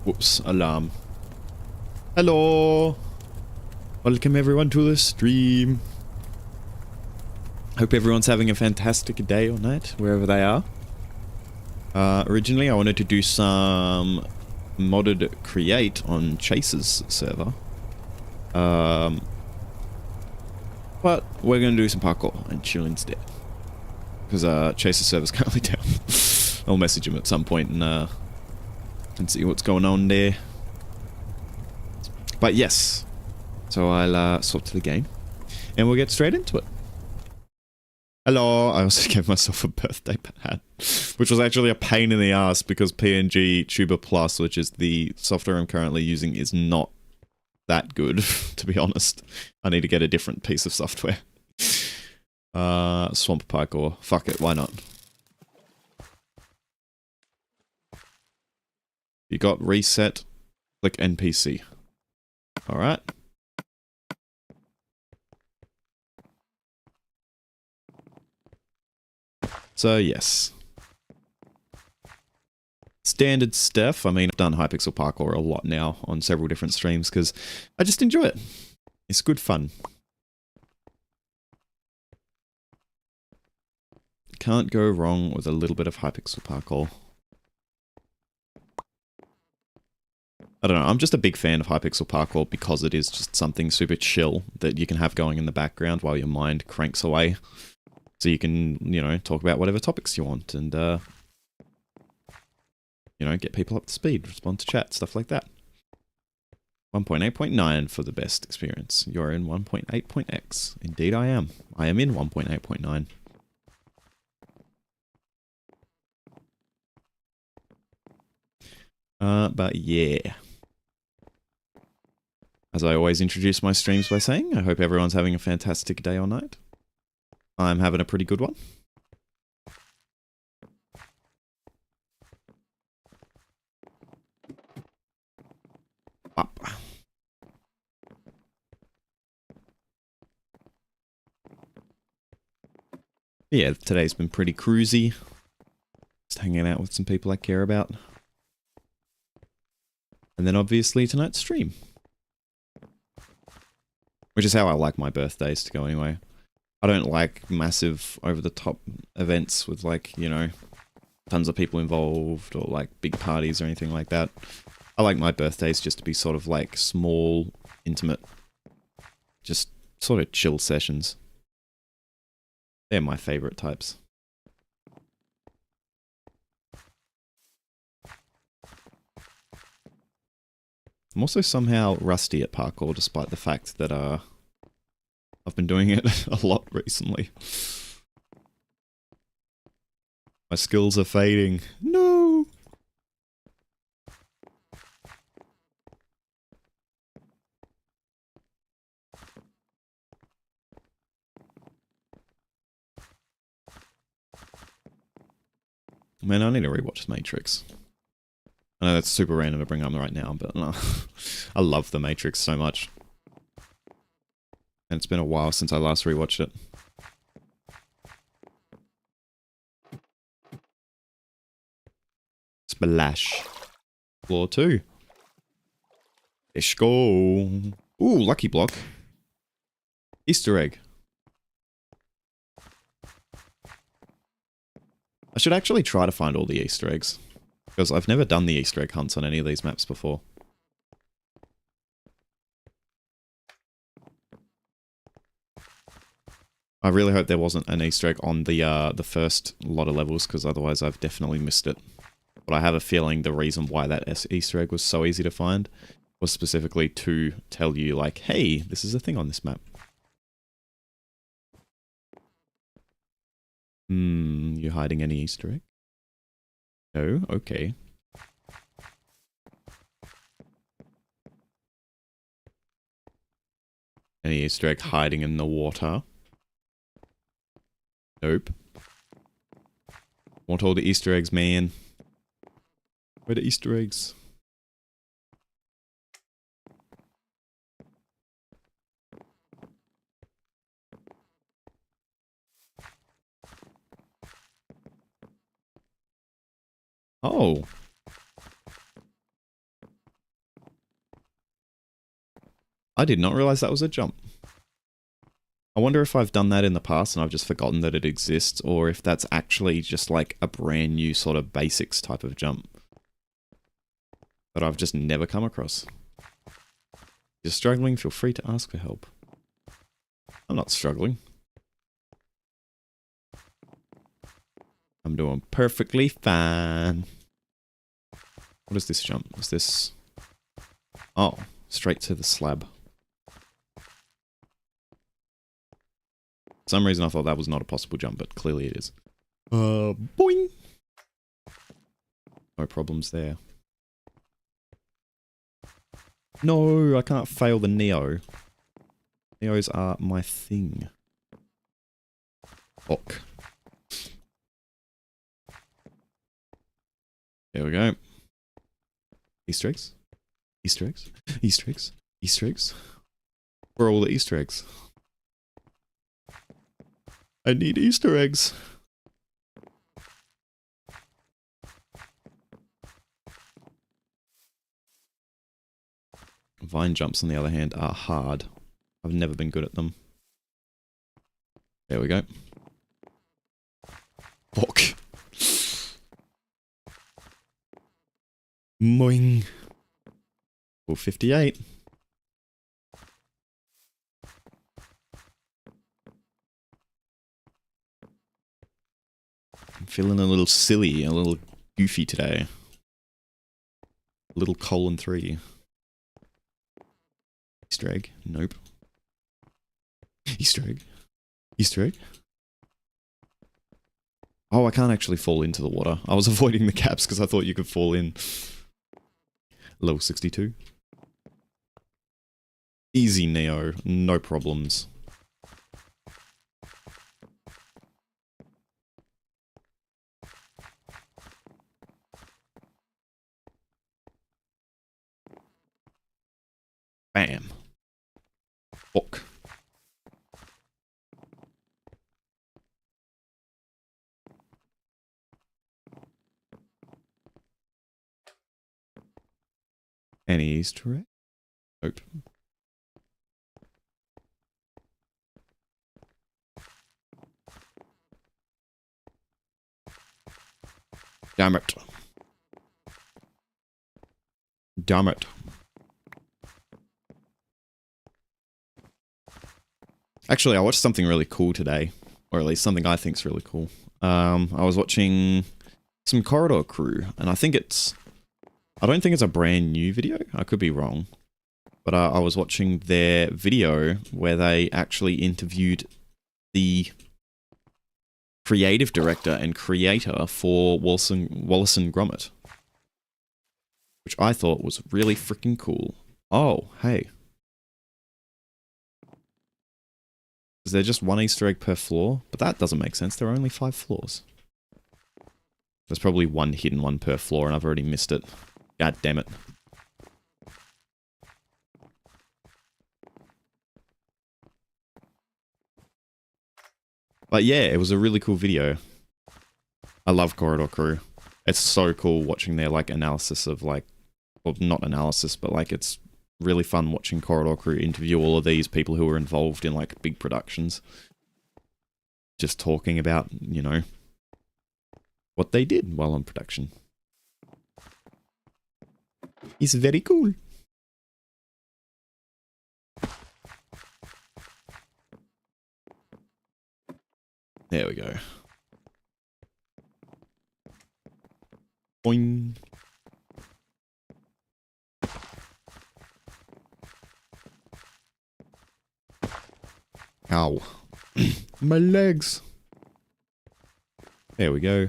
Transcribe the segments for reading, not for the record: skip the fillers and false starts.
Whoops, alarm. Hello! Welcome everyone to the stream. Hope everyone's having a fantastic day or night, wherever they are. Originally I wanted to do some modded create on Chase's server. But we're going to do some parkour and chill instead. Because Chase's server's currently down. I'll message him at some point and see what's going on there. But yes, so I'll swap to the game and we'll get straight into it. Hello, I also gave myself a birthday hat, which was actually a pain in the ass because PNG Tuber Plus, which is the software I'm currently using, is not that good, to be honest. I need to get a different piece of software. Swamp parkour. Fuck it, why not? You got reset, click NPC. Alright. So yes. Standard stuff. I mean, I've done Hypixel Parkour a lot now on several different streams because I just enjoy it. It's good fun. Can't go wrong with a little bit of Hypixel Parkour. I don't know, I'm just a big fan of Hypixel Parkour because it is just something super chill that you can have going in the background while your mind cranks away. So you can, you know, talk about whatever topics you want and, you know, get people up to speed, respond to chat, stuff like that. 1.8.9 for the best experience. You're in 1.8.x. Indeed I am. I am in 1.8.9. But yeah. As I always introduce my streams by saying, I hope everyone's having a fantastic day or night. I'm having a pretty good one. Up. Yeah, today's been pretty cruisy. Just hanging out with some people I care about. And then obviously tonight's stream. Which is how I like my birthdays to go anyway. I don't like massive over-the-top events with like, you know, tons of people involved or like big parties or anything like that. I like my birthdays just to be sort of like small, intimate, just sort of chill sessions. They're my favorite types. I'm also somehow rusty at parkour despite the fact that I've been doing it a lot recently. My skills are fading. No! Man, I need to rewatch The Matrix. I know that's super random to bring up right now, but I love The Matrix so much. And it's been a while since I last rewatched it. Splash. Floor 2. Let's go. Ooh, lucky block. Easter egg. I should actually try to find all the Easter eggs. Because I've never done the Easter egg hunts on any of these maps before. I really hope there wasn't an Easter egg on the first lot of levels, because otherwise I've definitely missed it. But I have a feeling the reason why that Easter egg was so easy to find was specifically to tell you, like, hey, this is a thing on this map. You hiding any Easter egg? No? Okay. Any Easter egg hiding in the water? Nope. Want all the Easter eggs, man. Where are the Easter eggs? Oh. I did not realize that was a jump. I wonder if I've done that in the past and I've just forgotten that it exists, or if that's actually just like a brand new sort of basics type of jump that I've just never come across. If you're struggling, feel free to ask for help. I'm not struggling. I'm doing perfectly fine. What is this jump? Is this... Oh, straight to the slab. For some reason I thought that was not a possible jump, but clearly it is. Boing! No problems there. No, I can't fail the Neo. Neos are my thing. Fuck. There we go. Easter eggs? Easter eggs? Easter eggs? Easter eggs? Where are all the Easter eggs? I need Easter eggs. Vine jumps, on the other hand, are hard. I've never been good at them. There we go. Fuck. Moing. Well, 58. I'm feeling a little silly, a little goofy today. A little :3. Easter egg? Nope. Easter egg? Easter egg? Oh, I can't actually fall into the water. I was avoiding the caps because I thought you could fall in. Level 62. Easy, Neo. No problems. Bam. Fuck. Any Easter egg? Nope. Damn it. Damn it. Actually, I watched something really cool today. Or at least something I think's really cool. I was watching some Corridor Crew, and I don't think it's a brand new video. I could be wrong. But I was watching their video where they actually interviewed the creative director and creator for Wallace and Gromit. Which I thought was really freaking cool. Oh, hey. Is there just one Easter egg per floor? But that doesn't make sense. There are only 5 floors. There's probably one hidden one per floor and I've already missed it. God damn it. But yeah, it was a really cool video. I love Corridor Crew. It's so cool watching their like analysis of like, well, not analysis, but like it's really fun watching Corridor Crew interview all of these people who were involved in like big productions. Just talking about, you know, what they did while on production. It's very cool. There we go. Boing. Ow. My legs. There we go.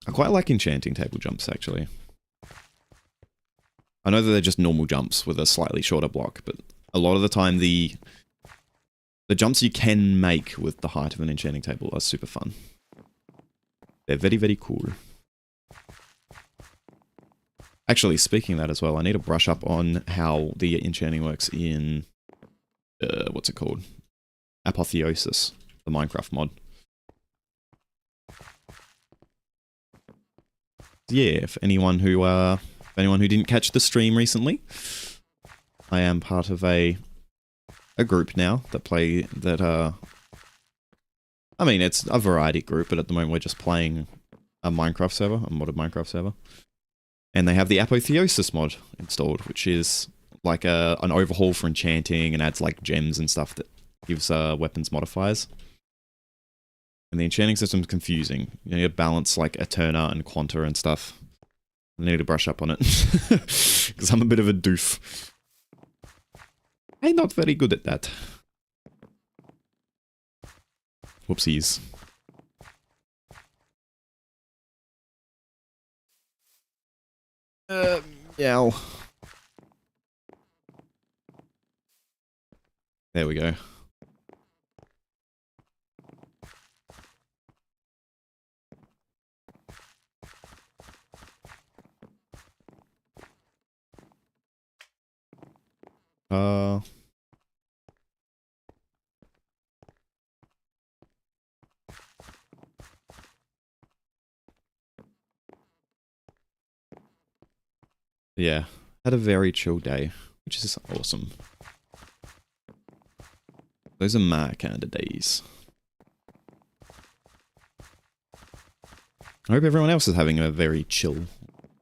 I quite like enchanting table jumps, actually. I know that they're just normal jumps with a slightly shorter block, but a lot of the time the jumps you can make with the height of an enchanting table are super fun. They're very, very cool. Actually, speaking of that as well, I need to brush up on how the enchanting works in... what's it called? Apotheosis, the Minecraft mod. Yeah, for anyone who anyone who didn't catch the stream recently, I am part of a group now that I mean, it's a variety group, but at the moment we're just playing a Minecraft server, a modded Minecraft server. And they have the Apotheosis mod installed, which is like an overhaul for enchanting and adds like gems and stuff that gives weapons modifiers. And the enchanting system is confusing. You need to balance like Eterna and Quanta and stuff. I need to brush up on it. Because I'm a bit of a doof. I'm not very good at that. Whoopsies. Meow. There we go. Yeah, had a very chill day, which is awesome. Those are my kind of days. I hope everyone else is having a very chill,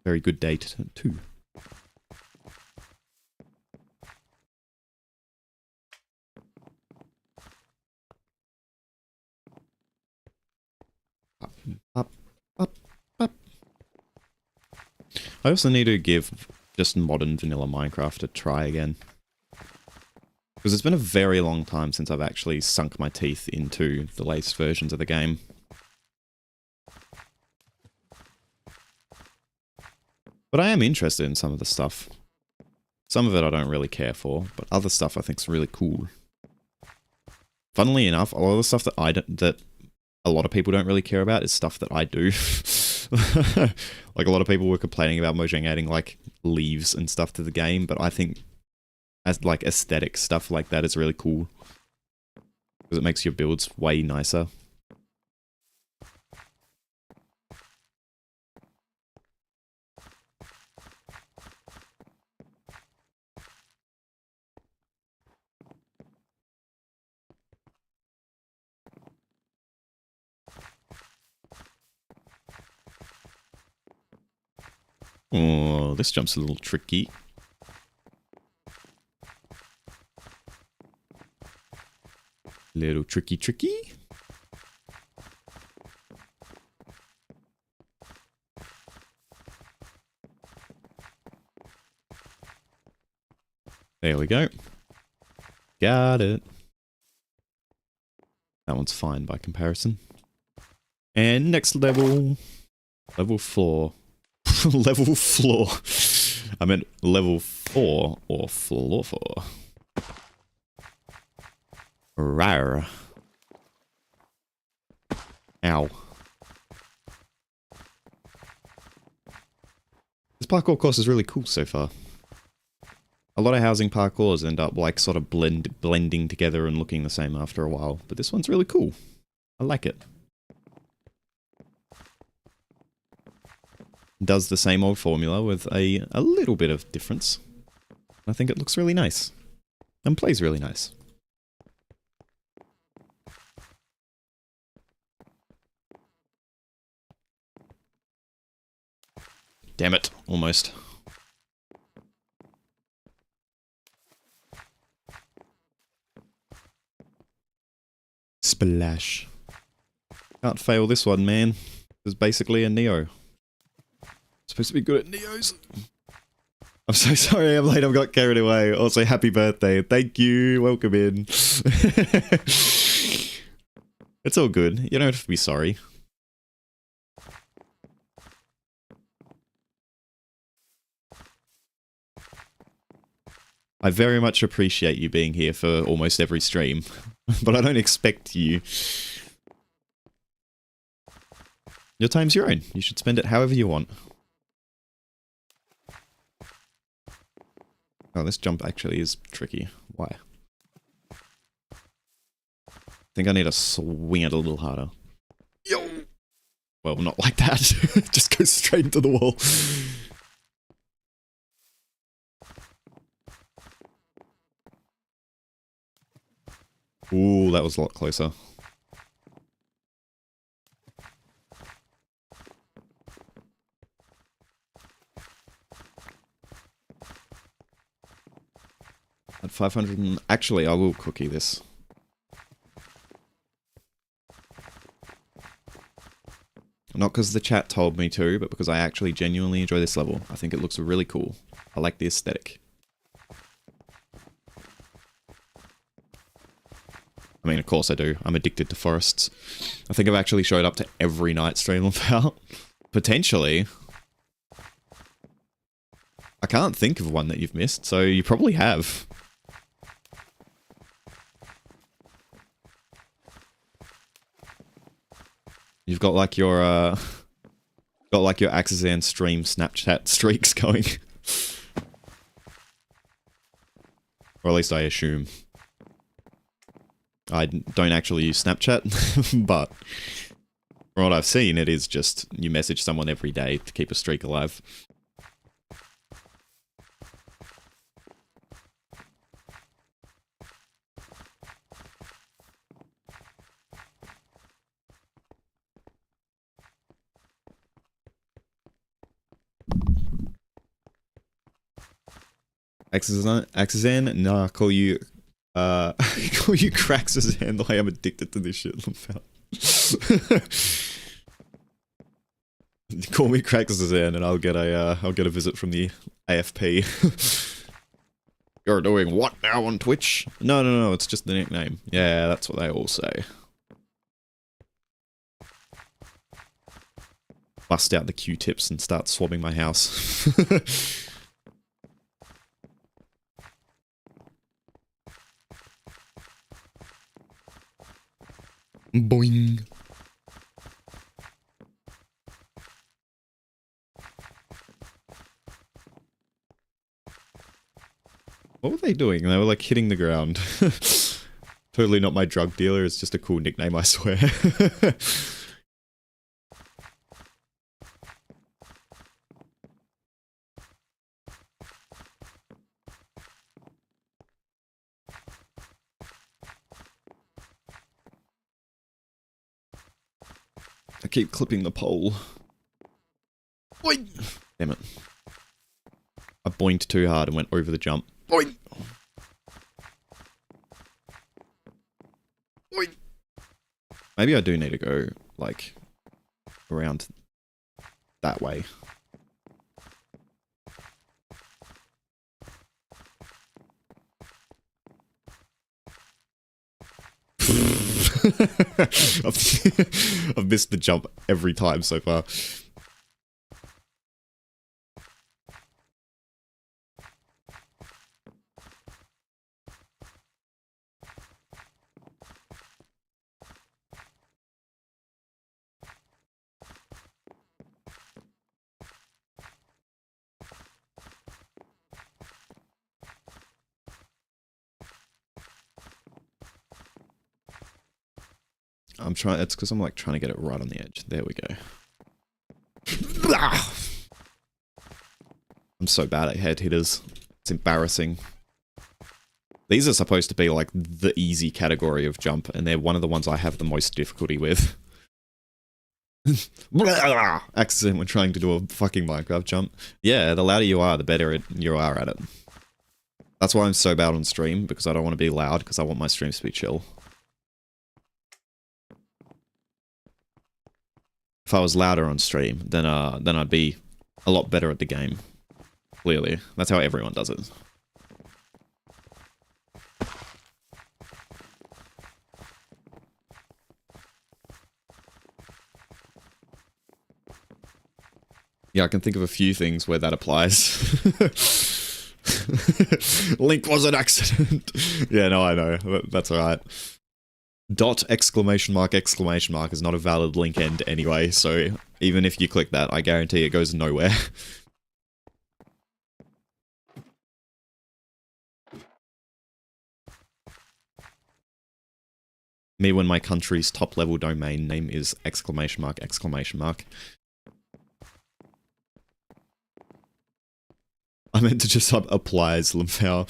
very good day too. Up, up, up. I also need to give just modern vanilla Minecraft a try again. Because it's been a very long time since I've actually sunk my teeth into the latest versions of the game. But I am interested in some of the stuff. Some of it I don't really care for, but other stuff I think is really cool. Funnily enough, a lot of the stuff that a lot of people don't really care about is stuff that I do. Like a lot of people were complaining about Mojang adding like leaves and stuff to the game, but I think as like aesthetic stuff like that is really cool. Because it makes your builds way nicer. Oh, this jump's a little tricky. Little tricky. There we go. Got it. That one's fine by comparison. And next level. Level 4. Level floor. I meant level 4 or floor 4. Rawr. Ow. This parkour course is really cool so far. A lot of housing parkours end up like sort of blending together and looking the same after a while, but this one's really cool. I like it. Does the same old formula with a little bit of difference. I think it looks really nice. And plays really nice. Damn it, almost. Splash. Can't fail this one, man. It's basically a Neo. Supposed to be good at Neos. I'm so sorry I'm late, I've got carried away. Also, happy birthday. Thank you. Welcome in. It's all good. You don't have to be sorry. I very much appreciate you being here for almost every stream, but I don't expect you. Your time's your own. You should spend it however you want. Oh, this jump actually is tricky. Why? I think I need to swing it a little harder. Yo! Well, not like that. Just go straight into the wall. Ooh, that was a lot closer. At 500 and... Actually, I will cookie this. Not because the chat told me to, but because I actually genuinely enjoy this level. I think it looks really cool. I like the aesthetic. I mean, of course I do. I'm addicted to forests. I think I've actually showed up to every night stream about. Potentially. I can't think of one that you've missed, so you probably have. You've got like your, Axezan stream Snapchat streaks going. Or at least I assume. I don't actually use Snapchat, but from what I've seen, it is just you message someone every day to keep a streak alive. Axezan? Nah, call you call you Craxezan the way I'm addicted to this shit. Call me Craxezan and I'll get a visit from the AFP. You're doing what now on Twitch? No, it's just the nickname. Yeah, that's what they all say. Bust out the Q-tips and start swabbing my house. Boing. What were they doing? They were like hitting the ground. Totally not my drug dealer, it's just a cool nickname, I swear. I keep clipping the pole. Boing! Damn it. I boinked too hard and went over the jump. Boing! Boing! Maybe I do need to go, like, around that way. I've missed the jump every time so far. I'm trying, it's because I'm like trying to get it right on the edge. There we go. I'm so bad at head hitters. It's embarrassing. These are supposed to be like the easy category of jump, and they're one of the ones I have the most difficulty with. Accident when trying to do a fucking Minecraft jump. Yeah, the louder you are, the better you are at it. That's why I'm so bad on stream, because I don't want to be loud, because I want my streams to be chill. If I was louder on stream, then I'd be a lot better at the game. Clearly. That's how everyone does it. Yeah, I can think of a few things where that applies. Link was an accident. Yeah, no, I know. That's alright. Dot exclamation mark is not a valid link end anyway, so even if you click that, I guarantee it goes nowhere. Me when my country's top level domain name is exclamation mark. I meant to just applies Limfao.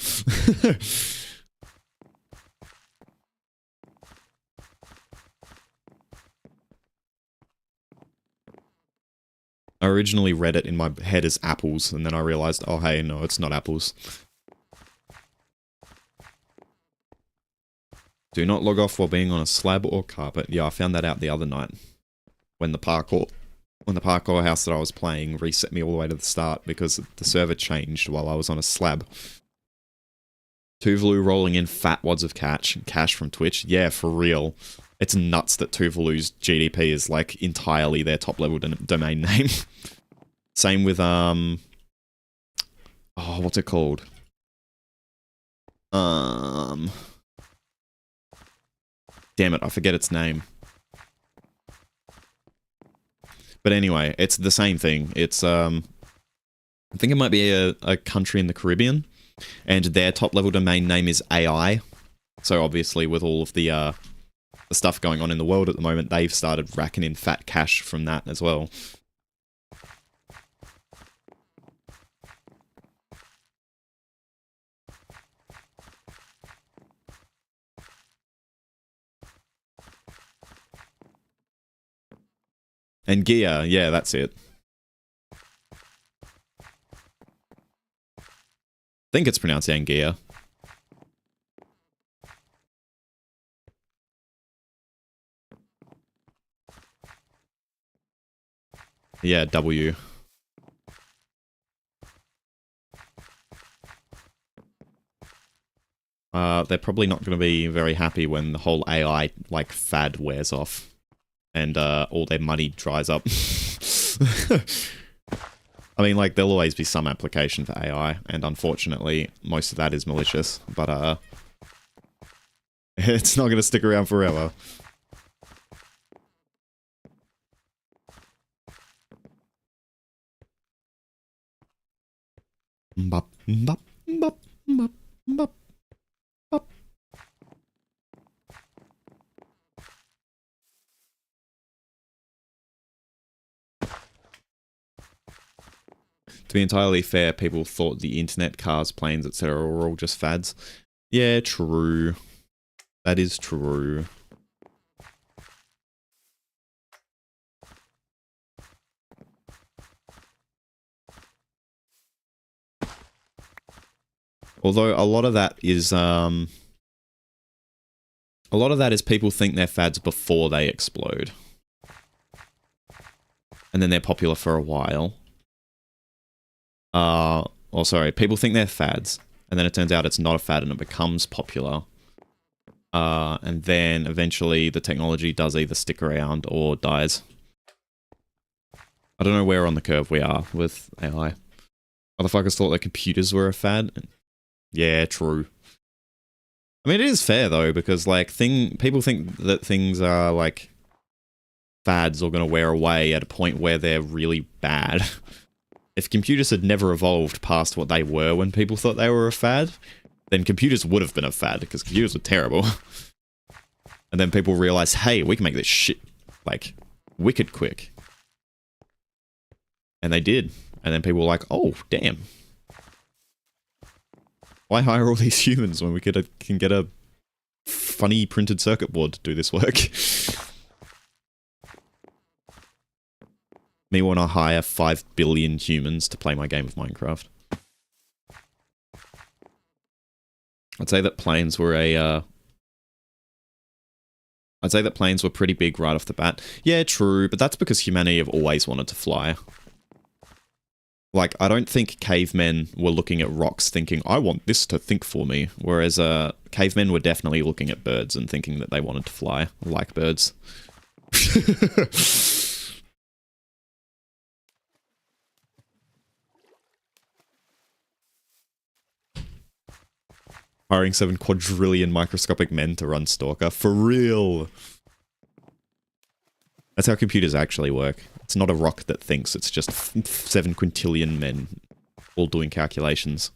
I originally read it in my head as apples, and then I realized, oh hey, no, it's not apples. Do not log off while being on a slab or carpet. Yeah, I found that out the other night. When the parkour house that I was playing reset me all the way to the start because the server changed while I was on a slab. Tuvalu rolling in fat wads of cash from Twitch. Yeah, for real. It's nuts that Tuvalu's GDP is like entirely their top level domain name. Same with oh, what's it called? Damn it, I forget its name. But anyway, it's the same thing. It's I think it might be a country in the Caribbean, and their top level domain name is AI. So obviously, with all of the stuff going on in the world at the moment, they've started racking in fat cash from that as well. And Gia, yeah, that's it. I think it's pronounced Angia. Yeah, W. They're probably not going to be very happy when the whole AI, like, fad wears off. And all their money dries up. I mean, like, there'll always be some application for AI, and unfortunately, most of that is malicious, but it's not going to stick around forever. Mbop, mbop, mbop, mbop, mbop, mbop. To be entirely fair, people thought the internet, cars, planes, etc. were all just fads. Yeah, true. That is true. Although a lot of that is people think they're fads before they explode. And then they're popular for a while. Or sorry, people think they're fads, and then it turns out it's not a fad and it becomes popular. And then eventually the technology does either stick around or dies. I don't know where on the curve we are with AI. Motherfuckers thought that computers were a fad. Yeah, true. I mean, it is fair though, because like people think that things are like fads or going to wear away at a point where they're really bad. If computers had never evolved past what they were when people thought they were a fad, then computers would have been a fad, because computers were terrible. And then people realized, hey, we can make this shit, like, wicked quick. And they did. And then people were like, oh, damn. Why hire all these humans when we can get a funny printed circuit board to do this work? Me want to hire 5 billion humans to play my game of Minecraft. I'd say that planes were pretty big right off the bat. Yeah, true, but that's because humanity have always wanted to fly. Like, I don't think cavemen were looking at rocks thinking, I want this to think for me. Whereas cavemen were definitely looking at birds and thinking that they wanted to fly, like birds. Hiring 7 quadrillion microscopic men to run Stalker. For real! That's how computers actually work. It's not a rock that thinks, it's just 7 quintillion men all doing calculations.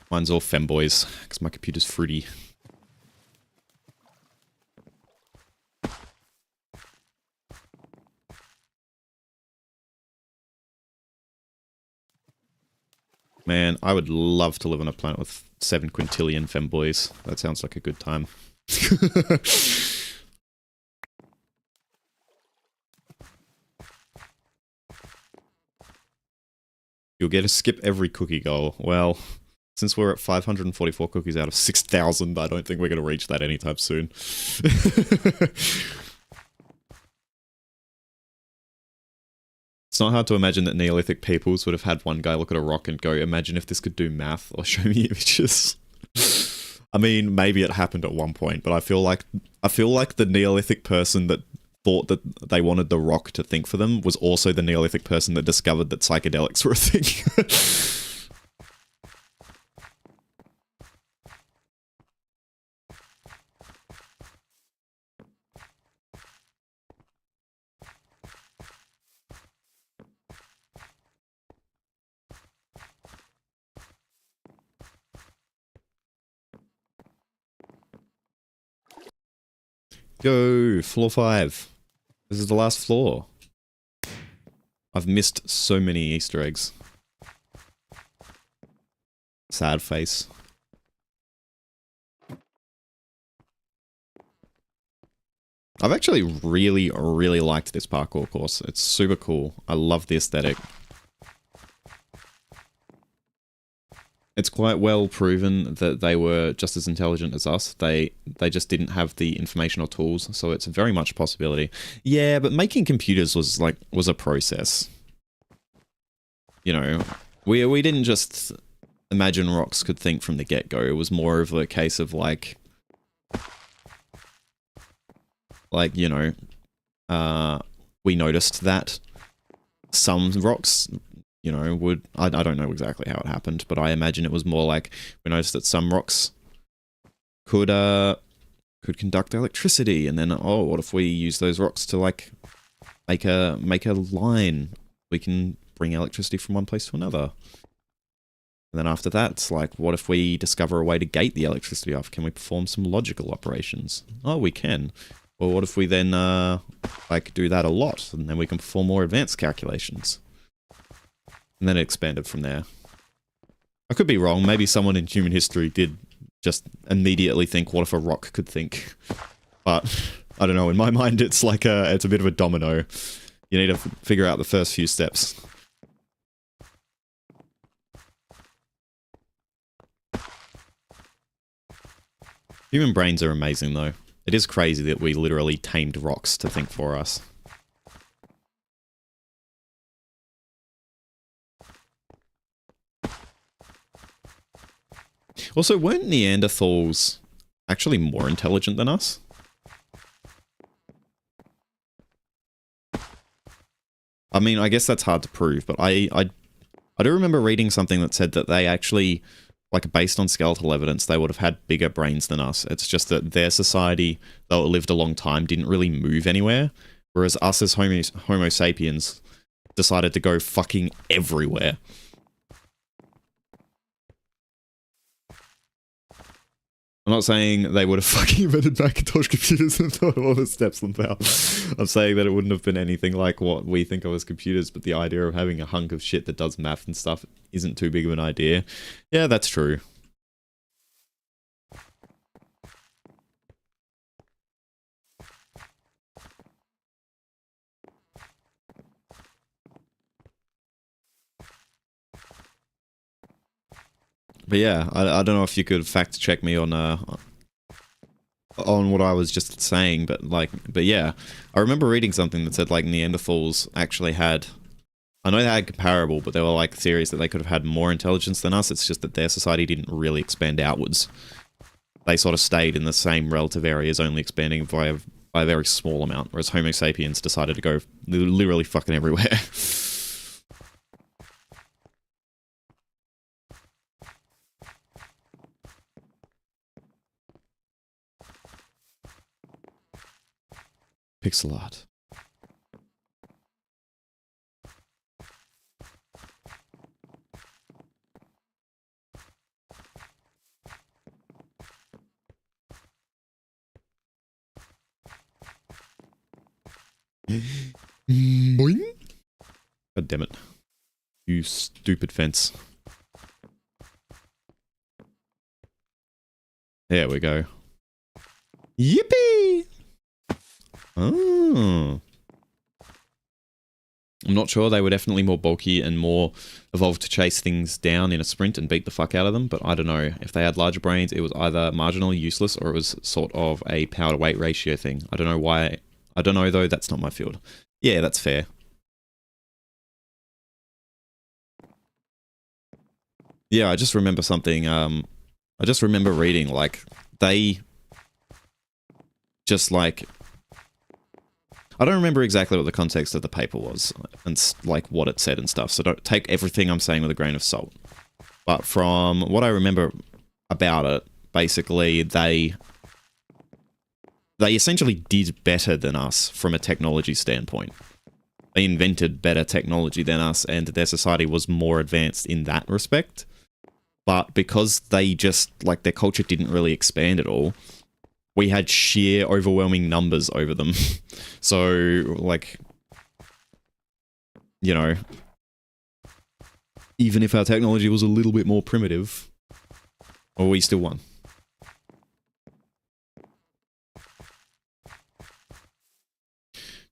Mine's all femboys, because my computer's fruity. Man, I would love to live on a planet with 7 quintillion femboys. That sounds like a good time. You'll get to skip every cookie goal. Well, since we're at 544 cookies out of 6,000, I don't think we're going to reach that anytime soon. It's not hard to imagine that Neolithic peoples would have had one guy look at a rock and go, imagine if this could do math or show me images. I mean, maybe it happened at one point, but I feel like the Neolithic person that thought that they wanted the rock to think for them was also the Neolithic person that discovered that psychedelics were a thing. Go, floor 5. This is the last floor. I've missed so many Easter eggs. Sad face. I've actually really, really liked this parkour course. It's super cool. I love the aesthetic. It's quite well proven that they were just as intelligent as us. They just didn't have the information or tools, so it's very much a possibility. Yeah, but making computers was a process. You know, we didn't just imagine rocks could think from the get-go. It was more of a case of like you know, we noticed that some rocks, you know, would... I don't know exactly how it happened, but I imagine it was more like we noticed that some rocks could conduct electricity, and then, oh, what if we use those rocks to, like, make a line? We can bring electricity from one place to another. And then after that, it's like, what if we discover a way to gate the electricity off? Can we perform some logical operations? Oh, we can. Well, what if we then, like, do that a lot, and then we can perform more advanced calculations? And then it expanded from there. I could be wrong. Maybe someone in human history did just immediately think, what if a rock could think? But, I don't know, in my mind it's like it's a bit of a domino. You need to figure out the first few steps. Human brains are amazing, though. It is crazy that we literally tamed rocks to think for us. Also, weren't Neanderthals actually more intelligent than us? I mean, I guess that's hard to prove, but I do remember reading something that said that they actually, like, based on skeletal evidence, they would have had bigger brains than us. It's just that their society, though it lived a long time, didn't really move anywhere, whereas us as Homo sapiens decided to go fucking everywhere. I'm not saying they would have fucking invented Macintosh computers and thought of all the steps on that. I'm saying that it wouldn't have been anything like what we think of as computers, but the idea of having a hunk of shit that does math and stuff isn't too big of an idea. Yeah, that's true. But yeah, I don't know if you could fact check me on what I was just saying, but yeah, I remember reading something that said like Neanderthals actually had, I know they had comparable, but there were like theories that they could have had more intelligence than us. It's just that their society didn't really expand outwards. They sort of stayed in the same relative areas, only expanding by a very small amount, whereas Homo sapiens decided to go literally fucking everywhere. Pixel art. Boing. God damn it. You stupid fence. There we go. Yippee! Oh. I'm not sure. They were definitely more bulky and more evolved to chase things down in a sprint and beat the fuck out of them. But I don't know. If they had larger brains, it was either marginally useless or it was sort of a power to weight ratio thing. I don't know why. I don't know though. That's not my field. Yeah, that's fair. Yeah, I just remember something. I just remember reading like they just like I don't remember exactly what the context of the paper was and like what it said and stuff. So don't take everything I'm saying with a grain of salt. But from what I remember about it, basically they essentially did better than us from a technology standpoint. They invented better technology than us and their society was more advanced in that respect. But because they just, like, their culture didn't really expand at all, we had sheer overwhelming numbers over them. So, like, you know, even if our technology was a little bit more primitive, well, we still won.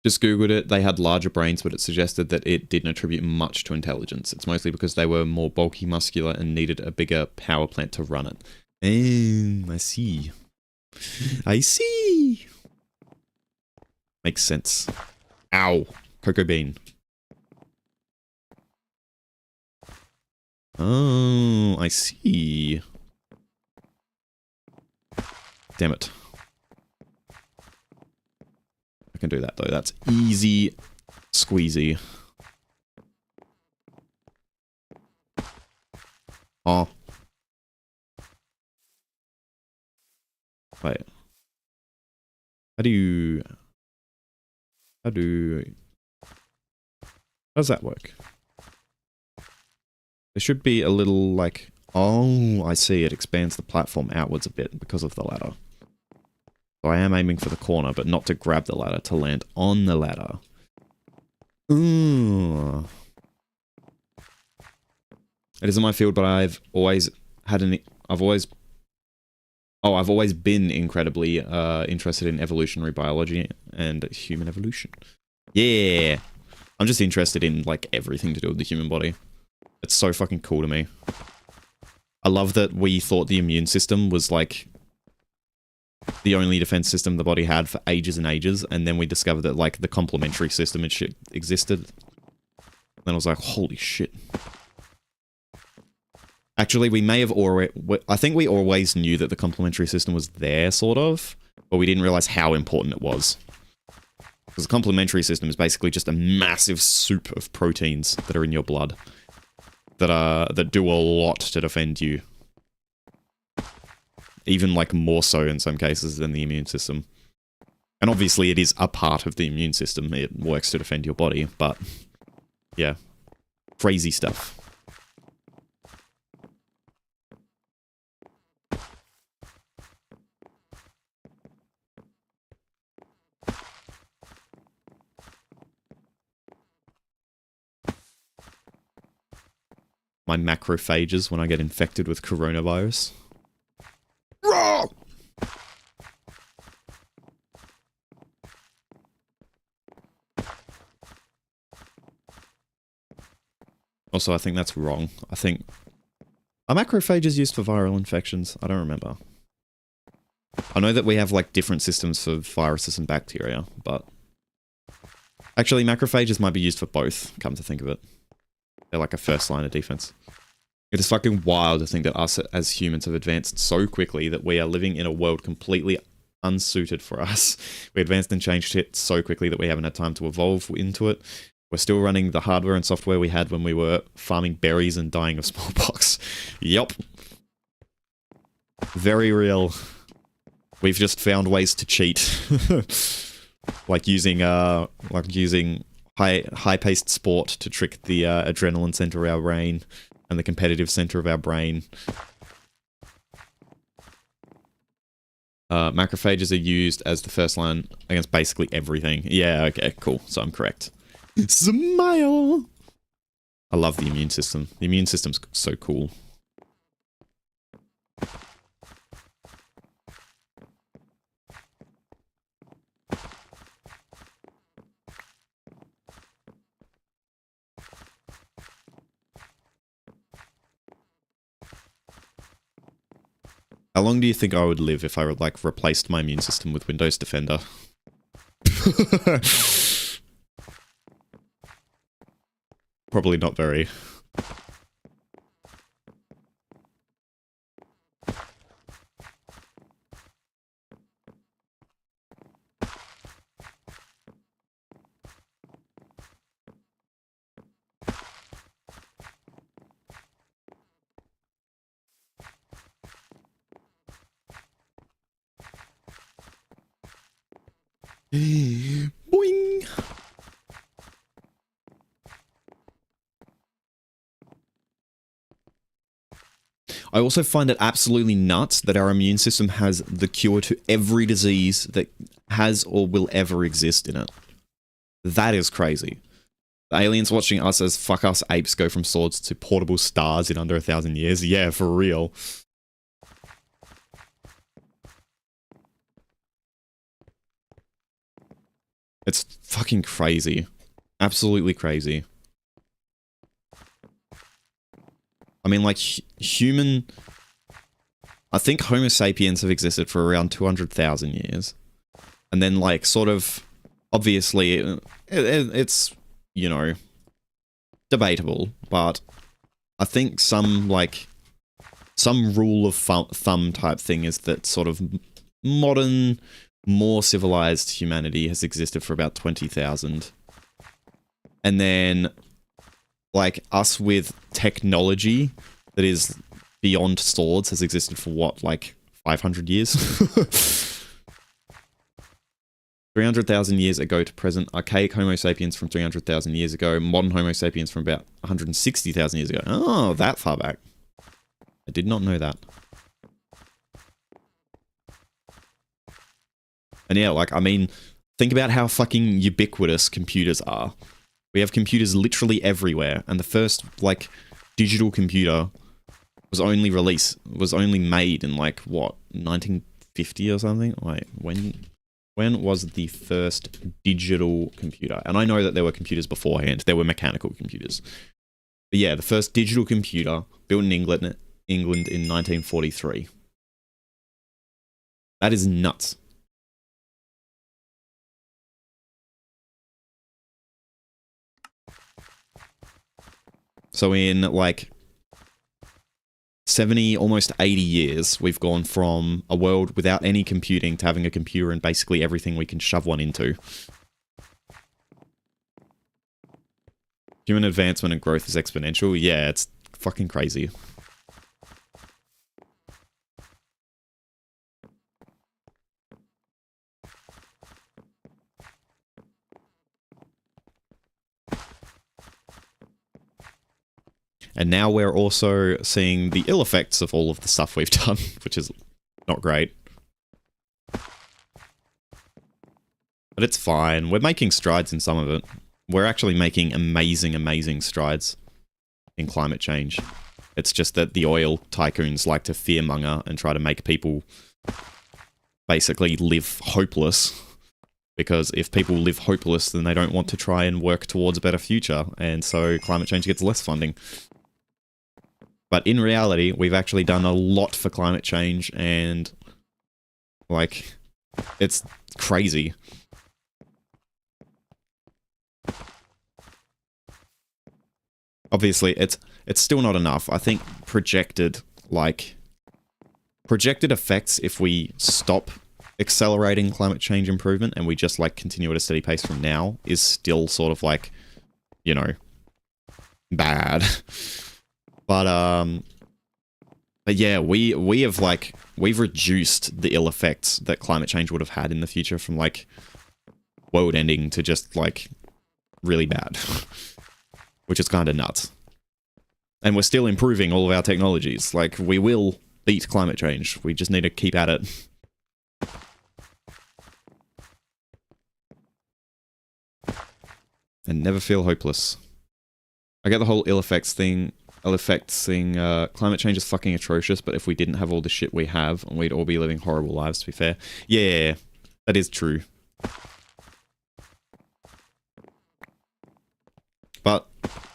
Just googled it, they had larger brains, but it suggested that it didn't attribute much to intelligence. It's mostly because they were more bulky, muscular, and needed a bigger power plant to run it. I see. I see! Makes sense. Ow. Cocoa bean. Oh, I see. Damn it. I can do that though. That's easy squeezy. Oh. Wait. How does that work? There should be a little, like... Oh, I see. It expands the platform outwards a bit because of the ladder. So I am aiming for the corner, but not to grab the ladder, to land on the ladder. Ooh. It isn't my field, but I've always had I've always been incredibly interested in evolutionary biology and human evolution. Yeah! I'm just interested in, like, everything to do with the human body. It's so fucking cool to me. I love that we thought the immune system was, like, the only defense system the body had for ages and ages, and then we discovered that, like, the complementary system and shit existed. Then I was like, holy shit. Actually, we may have already... I think we always knew that the complementary system was there, sort of, but we didn't realize how important it was. Because the complementary system is basically just a massive soup of proteins that are in your blood. That do a lot to defend you. Even, like, more so in some cases than the immune system. And obviously it is a part of the immune system. It works to defend your body, but... yeah. Crazy stuff. My macrophages when I get infected with coronavirus. Raw! Also, I think that's wrong. I think... Are macrophages used for viral infections? I don't remember. I know that we have, like, different systems for viruses and bacteria, but... Actually, macrophages might be used for both, come to think of it. They're like a first line of defense. It is fucking wild to think that us as humans have advanced so quickly that we are living in a world completely unsuited for us. We advanced and changed it so quickly that we haven't had time to evolve into it. We're still running the hardware and software we had when we were farming berries and dying of smallpox. Yup. Very real. We've just found ways to cheat. like using high-paced sport to trick the adrenaline center of our brain and the competitive center of our brain. Macrophages are used as the first line against basically everything. Yeah, okay, cool. So I'm correct. Smile! I love the immune system. The immune system's so cool. How long do you think I would live if I like replaced my immune system with Windows Defender? Probably not very. Boing! I also find it absolutely nuts that our immune system has the cure to every disease that has or will ever exist in it. That is crazy. The aliens watching us as fuck us apes go from swords to portable stars in under 1,000 years. Yeah, for real. It's fucking crazy. Absolutely crazy. I mean, like, human... I think Homo sapiens have existed for around 200,000 years. And then, like, sort of... Obviously, it's, you know, debatable, but I think some, like... Some rule of thumb type thing is that sort of modern, more civilized humanity has existed for about 20,000. And then, like, us with technology that is beyond swords has existed for what, like, 500 years? 300,000 years ago to present, archaic Homo sapiens from 300,000 years ago, modern Homo sapiens from about 160,000 years ago. Oh, that far back. I did not know that. And yeah, like, I mean, think about how fucking ubiquitous computers are. We have computers literally everywhere, and the first, like, digital computer was only made in, like, what, 1950 or something? Like, when was the first digital computer? And I know that there were computers beforehand. There were mechanical computers. But yeah, the first digital computer built in England in 1943. That is nuts. So in, like, 70, almost 80 years, we've gone from a world without any computing to having a computer and basically everything we can shove one into. Human advancement and growth is exponential. Yeah, it's fucking crazy. And now we're also seeing the ill effects of all of the stuff we've done, which is not great. But it's fine. We're making strides in some of it. We're actually making amazing, amazing strides in climate change. It's just that the oil tycoons like to fearmonger and try to make people basically live hopeless. Because if people live hopeless, then they don't want to try and work towards a better future. And so climate change gets less funding. But in reality, we've actually done a lot for climate change, and, like, it's crazy. Obviously, it's still not enough. I think projected effects, if we stop accelerating climate change improvement and we just, like, continue at a steady pace from now, is still sort of, like, you know, bad. But yeah, we have, like, we've reduced the ill effects that climate change would have had in the future from, like, world ending to just, like, really bad. Which is kind of nuts. And we're still improving all of our technologies. Like, we will beat climate change. We just need to keep at it. And never feel hopeless. I get the whole ill effects thing. Climate change is fucking atrocious, but if we didn't have all the shit we have, we'd all be living horrible lives, to be fair. Yeah, that is true. But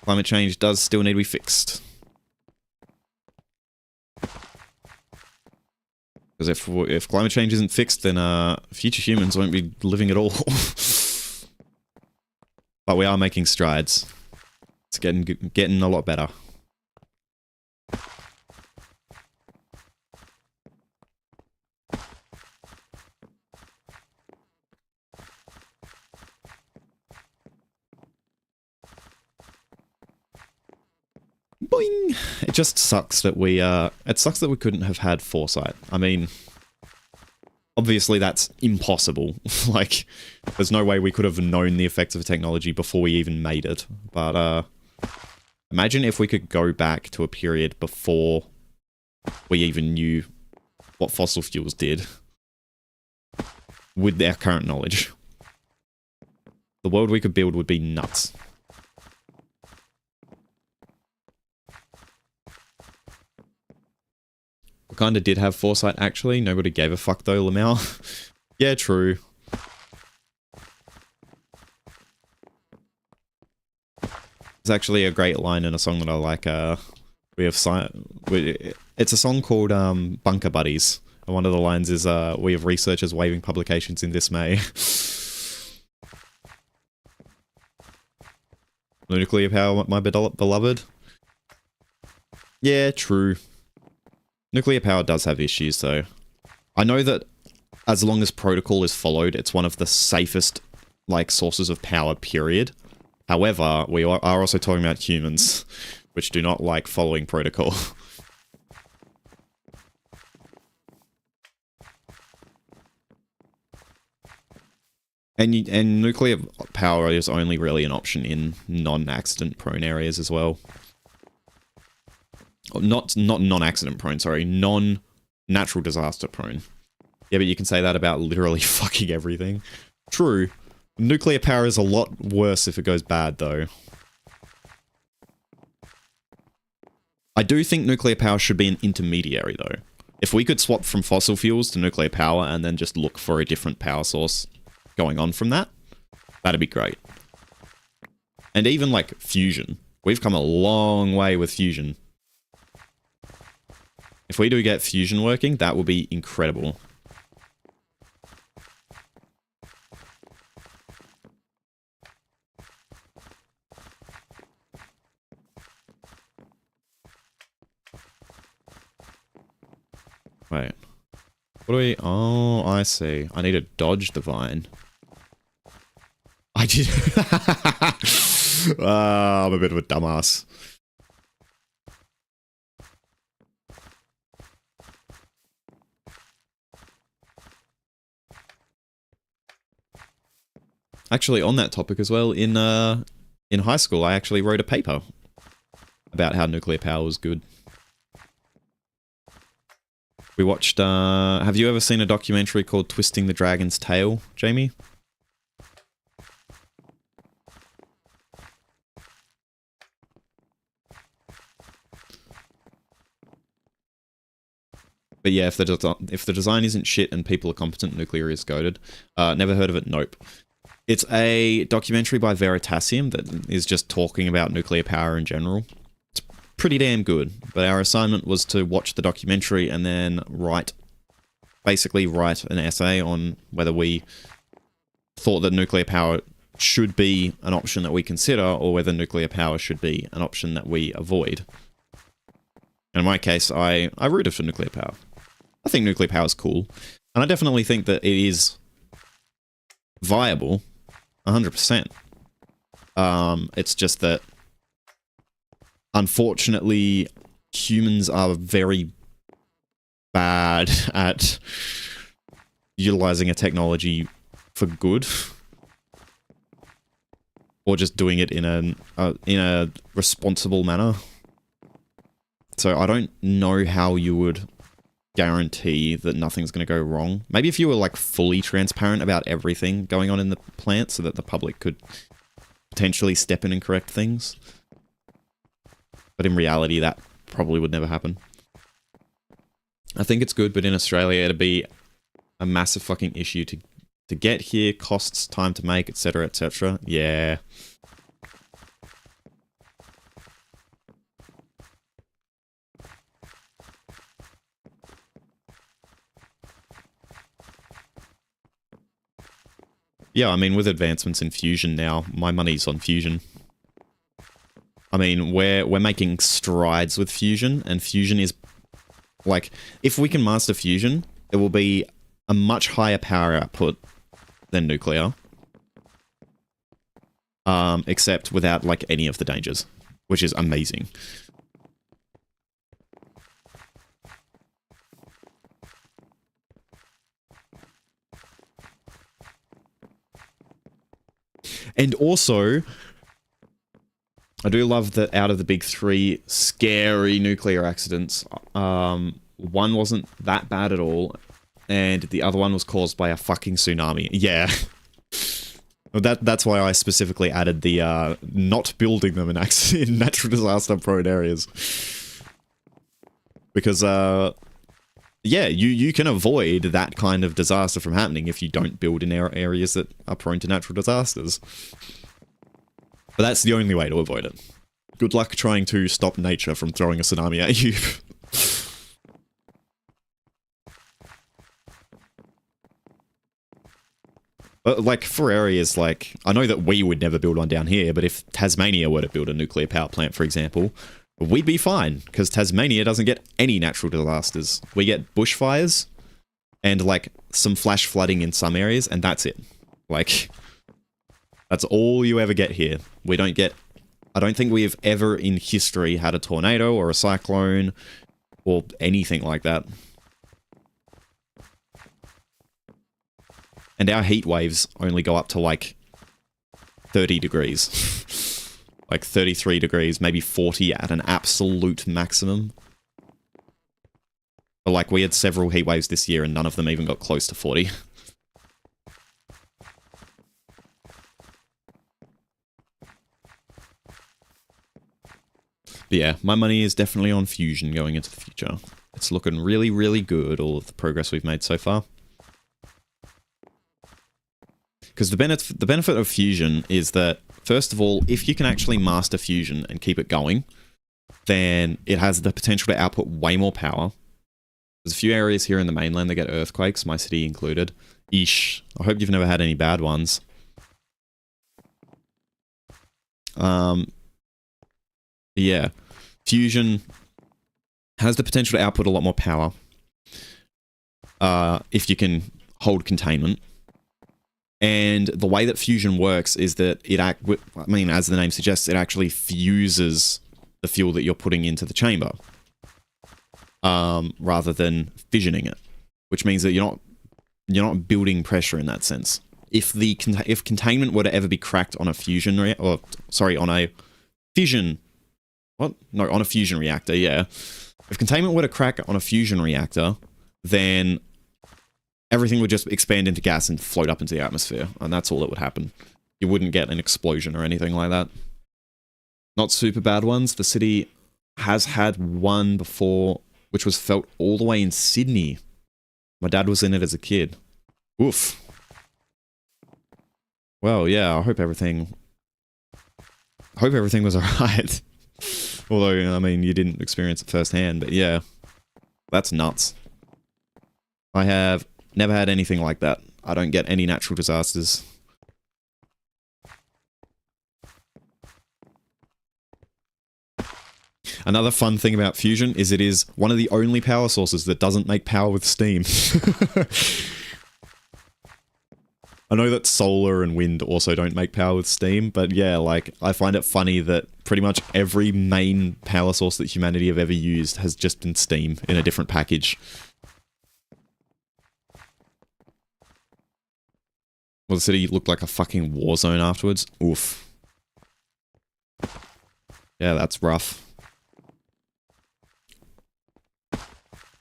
climate change does still need to be fixed. Because if climate change isn't fixed, then future humans won't be living at all. But we are making strides. It's getting a lot better. Boing! It just sucks that we couldn't have had foresight. I mean, obviously that's impossible. Like, there's no way we could have known the effects of technology before we even made it. But, imagine if we could go back to a period before we even knew what fossil fuels did with our current knowledge. The world we could build would be nuts. We kinda did have foresight, actually. Nobody gave a fuck, though, Lamau. Yeah, true. There's actually a great line in a song that I like. It's a song called Bunker Buddies. And one of the lines is, we have researchers waving publications in dismay. Nuclear power, my beloved. Yeah, true. Nuclear power does have issues, though. I know that as long as protocol is followed, it's one of the safest, like, sources of power, period. However, we are also talking about humans, which do not like following protocol. And nuclear power is only really an option in non-accident prone areas as well. Not non-accident prone, sorry, non-natural disaster prone. Yeah, but you can say that about literally fucking everything. True. Nuclear power is a lot worse if it goes bad, though. I do think nuclear power should be an intermediary, though. If we could swap from fossil fuels to nuclear power and then just look for a different power source going on from that, that'd be great. And even, like, fusion. We've come a long way with fusion. If we do get fusion working, that will be incredible. Wait. What do we... Oh, I see. I need to dodge the vine. I did... I'm a bit of a dumbass. Actually, on that topic as well, in high school, I actually wrote a paper about how nuclear power was good. We watched, have you ever seen a documentary called Twisting the Dragon's Tail, Jamie? But yeah, if the design isn't shit and people are competent, nuclear is goated. Never heard of it? Nope. It's a documentary by Veritasium that is just talking about nuclear power in general. It's pretty damn good, but our assignment was to watch the documentary and then basically write an essay on whether we thought that nuclear power should be an option that we consider or whether nuclear power should be an option that we avoid. And in my case, I rooted for nuclear power. I think nuclear power is cool, and I definitely think that it is viable, 100%. It's just that, unfortunately, humans are very bad at utilizing a technology for good, or just doing it in a responsible manner. So I don't know how you would guarantee that nothing's going to go wrong. Maybe if you were like fully transparent about everything going on in the plant so that the public could potentially step in and correct things. But in reality, that probably would never happen. I think it's good, but in Australia, it'd be a massive fucking issue to get here, costs, time to make, etc., etc. Yeah. Yeah, I mean, with advancements in fusion now, my money's on fusion. I mean, we're making strides with fusion, and fusion is, like, if we can master fusion, it will be a much higher power output than nuclear. Except without, like, any of the dangers, which is amazing. And also, I do love that out of the big 3 scary nuclear accidents, one wasn't that bad at all, and the other one was caused by a fucking tsunami. Yeah. That's why I specifically added the not building them in natural disaster prone areas. Because, yeah, you can avoid that kind of disaster from happening if you don't build in areas that are prone to natural disasters. But that's the only way to avoid it. Good luck trying to stop nature from throwing a tsunami at you. But, like, for areas like... I know that we would never build one down here, but if Tasmania were to build a nuclear power plant, for example, we'd be fine, because Tasmania doesn't get any natural disasters. We get bushfires, and, like, some flash flooding in some areas, and that's it. Like, that's all you ever get here. We don't get... I don't think we've ever in history had a tornado, or a cyclone, or anything like that. And our heat waves only go up to, like, 30 degrees. Like, 33 degrees, maybe 40 at an absolute maximum. But, like, we had several heat waves this year, and none of them even got close to 40. But yeah, my money is definitely on fusion going into the future. It's looking really, really good, all of the progress we've made so far. Because the benefit of fusion is that, first of all, if you can actually master fusion and keep it going, then it has the potential to output way more power. There's a few areas here in the mainland that get earthquakes, my city included. Eesh. I hope you've never had any bad ones. Yeah. Fusion has the potential to output a lot more power. If you can hold containment. And the way that fusion works is that I mean, as the name suggests, it actually fuses the fuel that you're putting into the chamber, rather than fissioning it, which means that you're not building pressure in that sense. If containment were to ever be cracked on a fusion on a fission, on a fusion reactor, yeah. If containment were to crack on a fusion reactor, then everything would just expand into gas and float up into the atmosphere, and that's all that would happen. You wouldn't get an explosion or anything like that. Not super bad ones. The city has had one before, which was felt all the way in Sydney. My dad was in it as a kid. Oof. Well, yeah, I hope everything was alright. Although, I mean, you didn't experience it firsthand, but yeah. That's nuts. I have never had anything like that. I don't get any natural disasters. Another fun thing about fusion is it is one of the only power sources that doesn't make power with steam. I know that solar and wind also don't make power with steam, but yeah, like, I find it funny that pretty much every main power source that humanity have ever used has just been steam in a different package. Well, the city looked like a fucking war zone afterwards. Oof. Yeah, that's rough.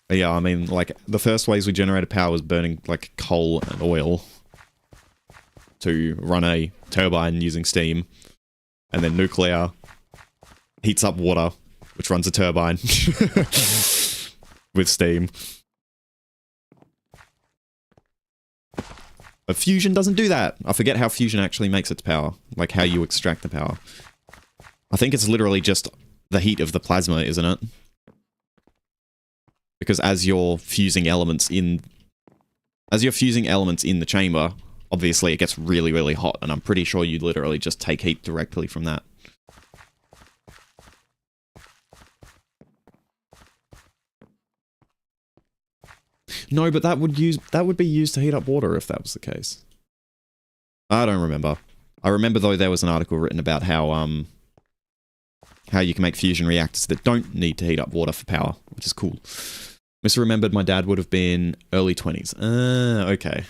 But yeah, I mean, like, the first ways we generated power was burning, like, coal and oil to run a turbine using steam. And then nuclear heats up water, which runs a turbine with steam. But fusion doesn't do that. I forget how fusion actually makes its power. Like, how you extract the power. I think it's literally just the heat of the plasma, isn't it? Because as you're fusing elements in the chamber, obviously it gets really, really hot, and I'm pretty sure you literally just take heat directly from that. No, but that would be used to heat up water if that was the case. I don't remember. I remember though there was an article written about how you can make fusion reactors that don't need to heat up water for power, which is cool. Misremembered, my dad would have been early 20s. Okay.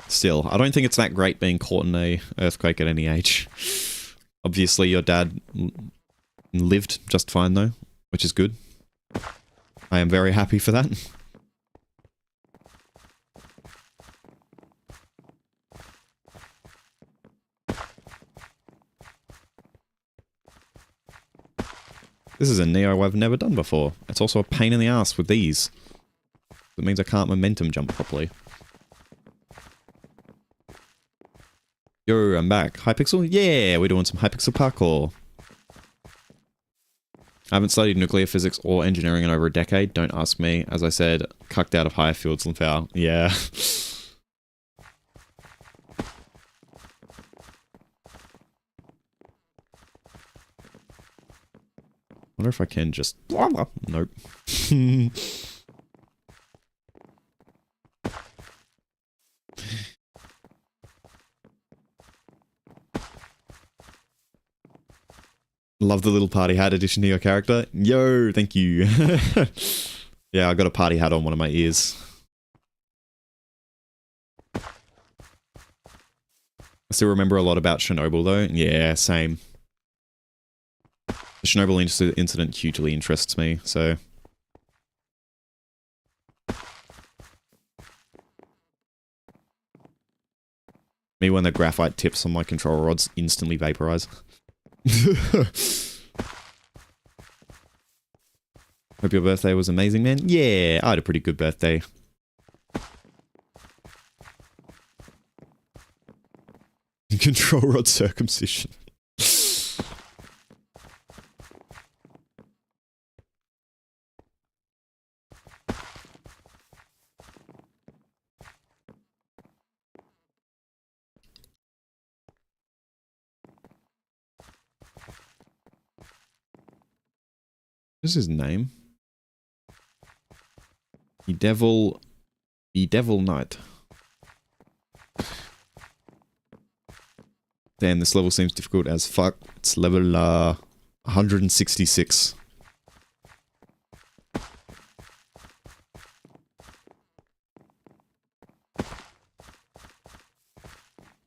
Still, I don't think it's that great being caught in a earthquake at any age. Obviously, your dad lived just fine though, which is good. I am very happy for that. This is a Neo I've never done before. It's also a pain in the ass with these. It means I can't momentum jump properly. Yo, I'm back. Hypixel? Yeah, we're doing some Hypixel parkour. I haven't studied nuclear physics or engineering in over a decade. Don't ask me. As I said, cucked out of higher fields and foul. Yeah. Wonder if I can just... Nope. Love the little party hat addition to your character. Yo, thank you. Yeah, I got a party hat on one of my ears. I still remember a lot about Chernobyl though. Yeah, same. The Chernobyl incident hugely interests me, so... Me when the graphite tips on my control rods instantly vaporize. Hope your birthday was amazing, man. Yeah, I had a pretty good birthday. Control rod circumcision. What's his name? The Devil Knight. Damn, this level seems difficult as fuck. It's level 166.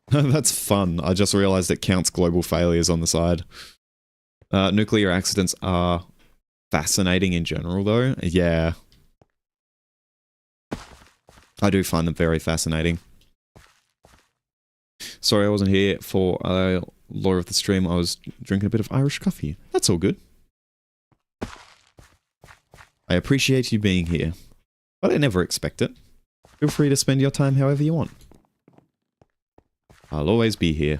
That's fun. I just realized it counts global failures on the side. Nuclear accidents are fascinating in general though. Yeah. I do find them very fascinating. Sorry I wasn't here for lore of the stream. I was drinking a bit of Irish coffee. That's all good. I appreciate you being here, but I never expect it. Feel free to spend your time however you want. I'll always be here.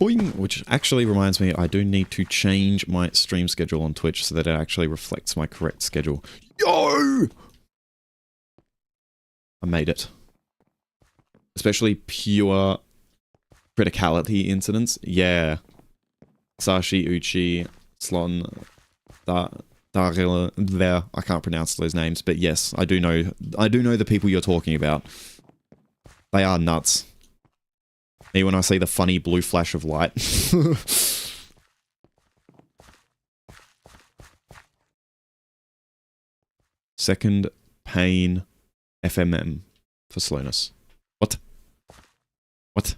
Boing! Which actually reminds me, I do need to change my stream schedule on Twitch so that it actually reflects my correct schedule. Yo! I made it. Especially pure criticality incidents. Yeah. Sashi, Uchi, Slon, Darila, there. I can't pronounce those names, but yes, I do know the people you're talking about. They are nuts. Me when I see the funny blue flash of light. Second pain FMM for slowness. What? What?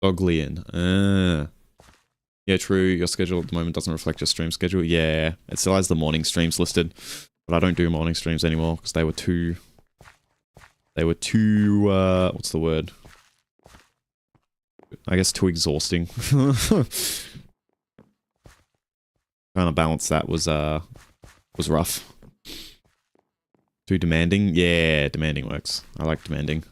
Doglian. Yeah, true. Your schedule at the moment doesn't reflect your stream schedule. Yeah, it still has the morning streams listed, but I don't do morning streams anymore because they were too... what's the word? I guess too exhausting. Trying to balance that was rough. Too demanding? Yeah, demanding works. I like demanding.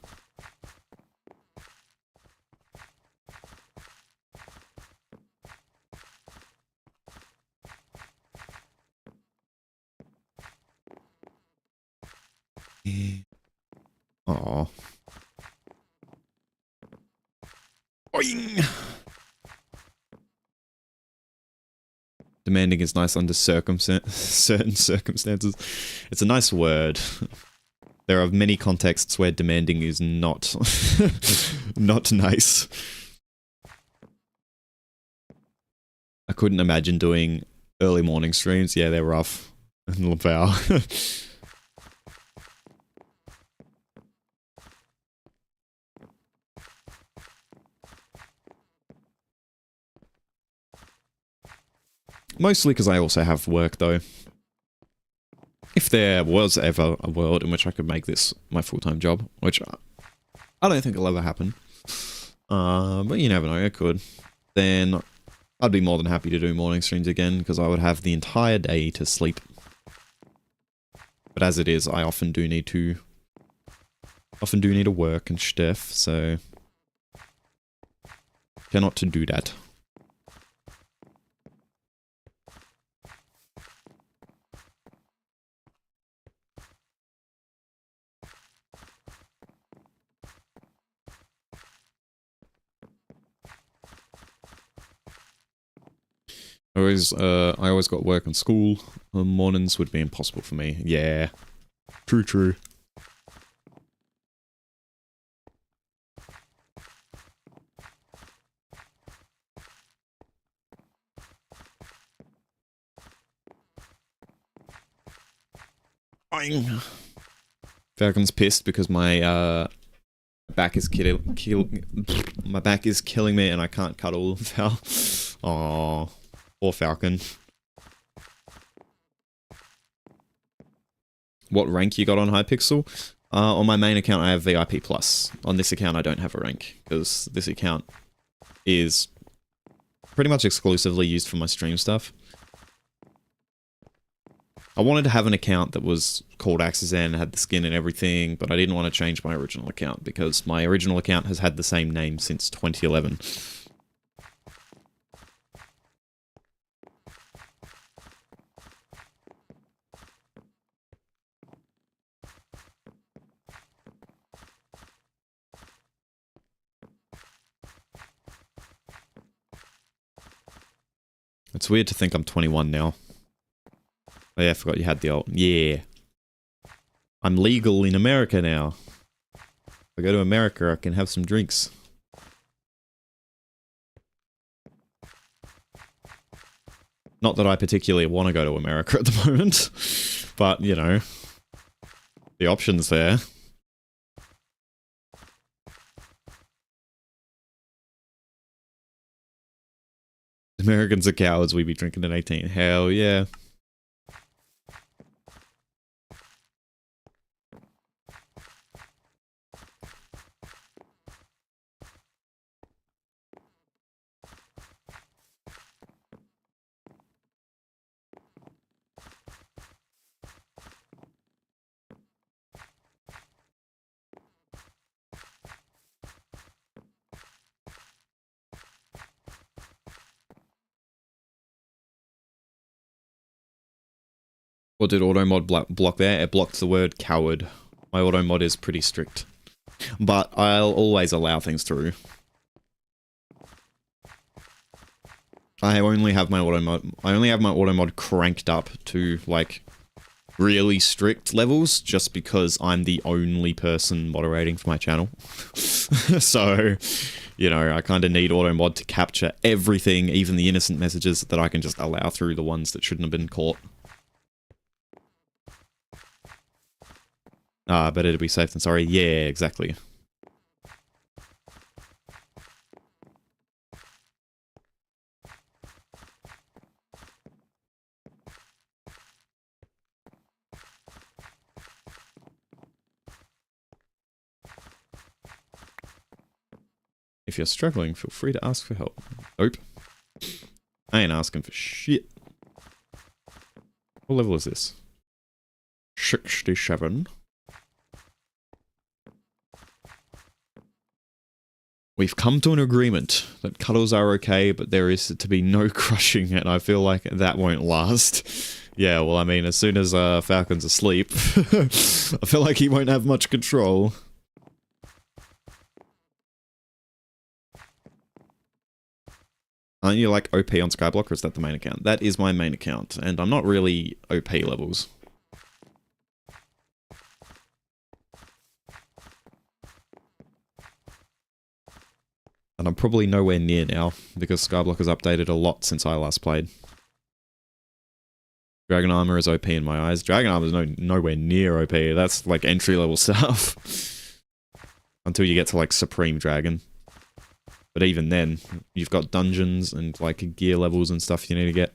Aww. Boing! Demanding is nice under certain circumstances. It's a nice word. There are many contexts where demanding is not not nice. I couldn't imagine doing early morning streams. Yeah, they're rough. And Lapau. Mostly because I also have work, though. If there was ever a world in which I could make this my full-time job, which I don't think will ever happen, but you never know, it could, then I'd be more than happy to do morning streams again, because I would have the entire day to sleep. But as it is, I often do need to work and stuff, so cannot to do that. I always got work and school. Mornings would be impossible for me. Yeah. True, true. Boing. Falcon's pissed because my back is my back is killing me and I can't cuddle Fal. Aww. Poor Falcon. What rank you got on Hypixel? On my main account I have VIP+. On this account I don't have a rank, because this account is pretty much exclusively used for my stream stuff. I wanted to have an account that was called Axizan, had the skin and everything, but I didn't want to change my original account, because my original account has had the same name since 2011. It's weird to think I'm 21 now. Oh yeah, I forgot you had the old... Yeah. I'm legal in America now. If I go to America, I can have some drinks. Not that I particularly want to go to America at the moment. But, you know. The option's there. Americans are cowards, we be drinking at 18. Hell yeah. What did auto mod block there? It blocked the word coward. My auto mod is pretty strict. But I'll always allow things through. I only have my auto mod cranked up to like really strict levels just because I'm the only person moderating for my channel. So, you know, I kind of need auto mod to capture everything, even the innocent messages that I can just allow through the ones that shouldn't have been caught. Better to be safe than sorry. Yeah, exactly. If you're struggling, feel free to ask for help. Nope. I ain't asking for shit. What level is this? 67. We've come to an agreement that cuddles are okay, but there is to be no crushing, and I feel like that won't last. Yeah, well, I mean, as soon as Falcon's asleep, I feel like he won't have much control. Aren't you like OP on Skyblock, or is that the main account? That is my main account, and I'm not really OP levels. And I'm probably nowhere near now, because Skyblock has updated a lot since I last played. Dragon Armor is OP in my eyes. Dragon Armor is nowhere near OP. That's like entry-level stuff. Until you get to like Supreme Dragon. But even then, you've got dungeons and like gear levels and stuff you need to get.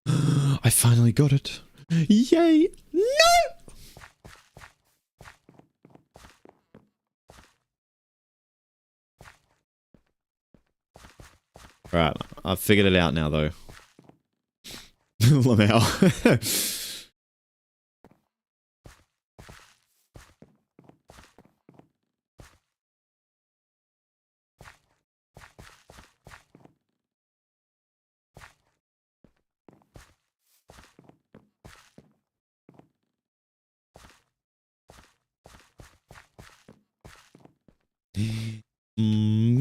I finally got it. Yay! No! Right, I've figured it out now though. Lamau.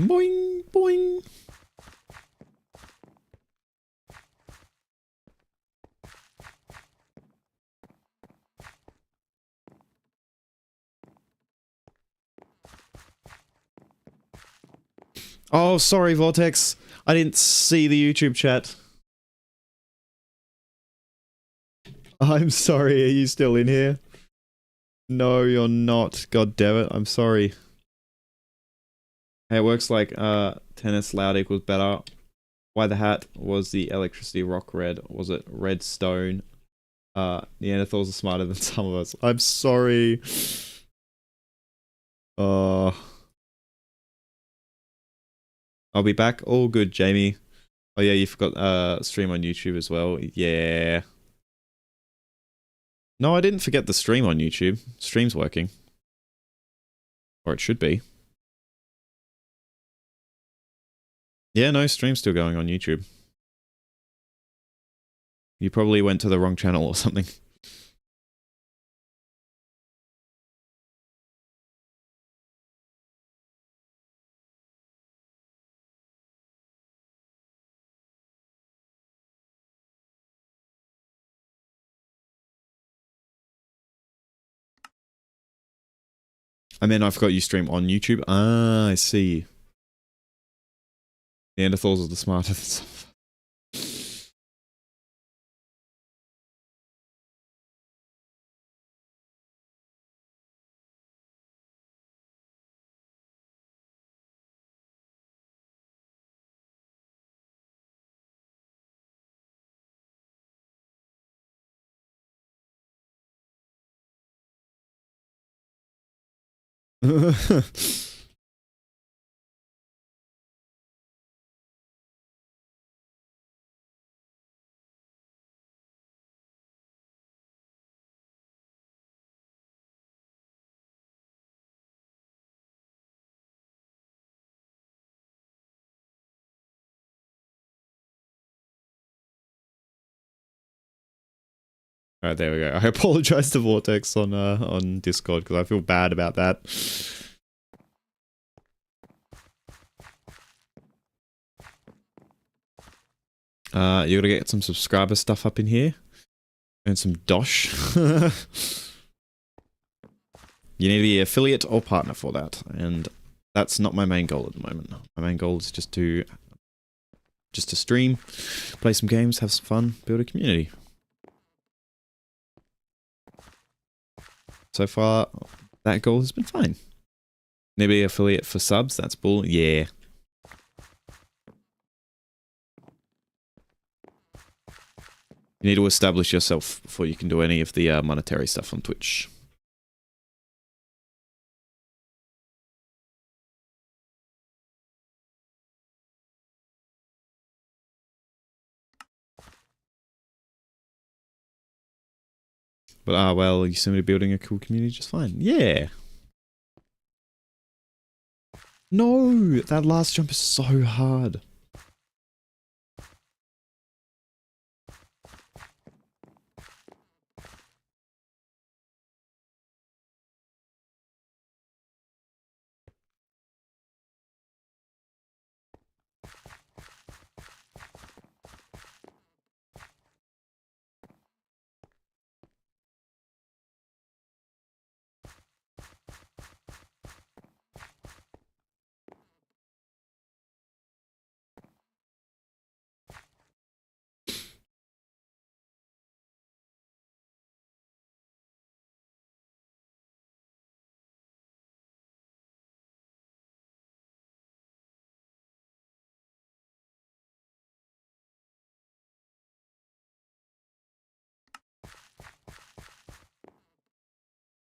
Boing, boing. Oh, sorry, Vortex. I didn't see the YouTube chat. I'm sorry, are you still in here? No, you're not. God damn it, I'm sorry. Hey, it works like tennis loud equals better. Why the hat? Was the electricity rock red? Was it red stone? Neanderthals are smarter than some of us. I'm sorry. I'll be back. All good, Jamie. Oh yeah, you forgot stream on YouTube as well. Yeah. No, I didn't forget the stream on YouTube. Stream's working. Or it should be. Yeah, no, stream's still going on YouTube. You probably went to the wrong channel or something. I mean, I forgot you stream on YouTube. Ah, I see. Neanderthals are the smarter than some. Alright, there we go. I apologize to Vortex on Discord because I feel bad about that. You gotta get some subscriber stuff up in here. And some dosh. You need to be affiliate or partner for that. And that's not my main goal at the moment. My main goal is just to stream, play some games, have some fun, build a community. So far, that goal has been fine. Maybe affiliate for subs, that's bull. Yeah. You need to establish yourself before you can do any of the monetary stuff on Twitch. But well, you seem to be building a cool community just fine. Yeah. No, that last jump is so hard.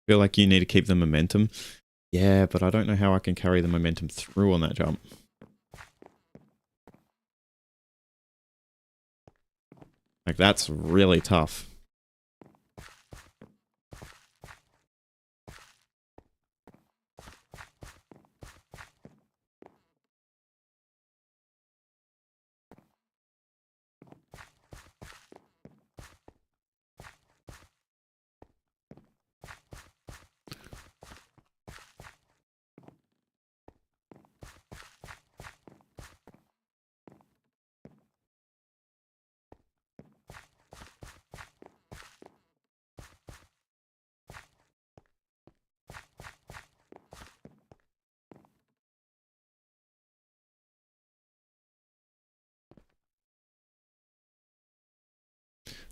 Feel like you need to keep the momentum. Yeah, but I don't know how I can carry the momentum through on that jump. Like, that's really tough.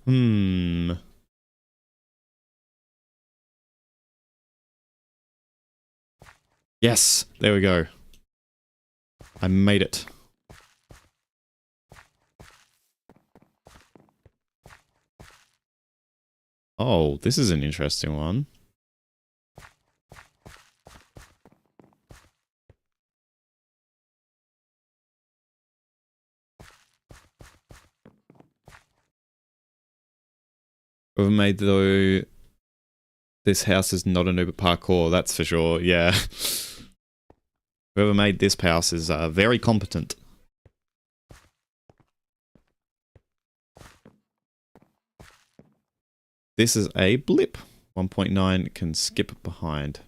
Hmm. Yes, there we go. I made it. Oh, this is an interesting one. Whoever made this house is not an Uber parkour, that's for sure, yeah. Whoever made this house is very competent. This is a blip. 1.9 can skip behind.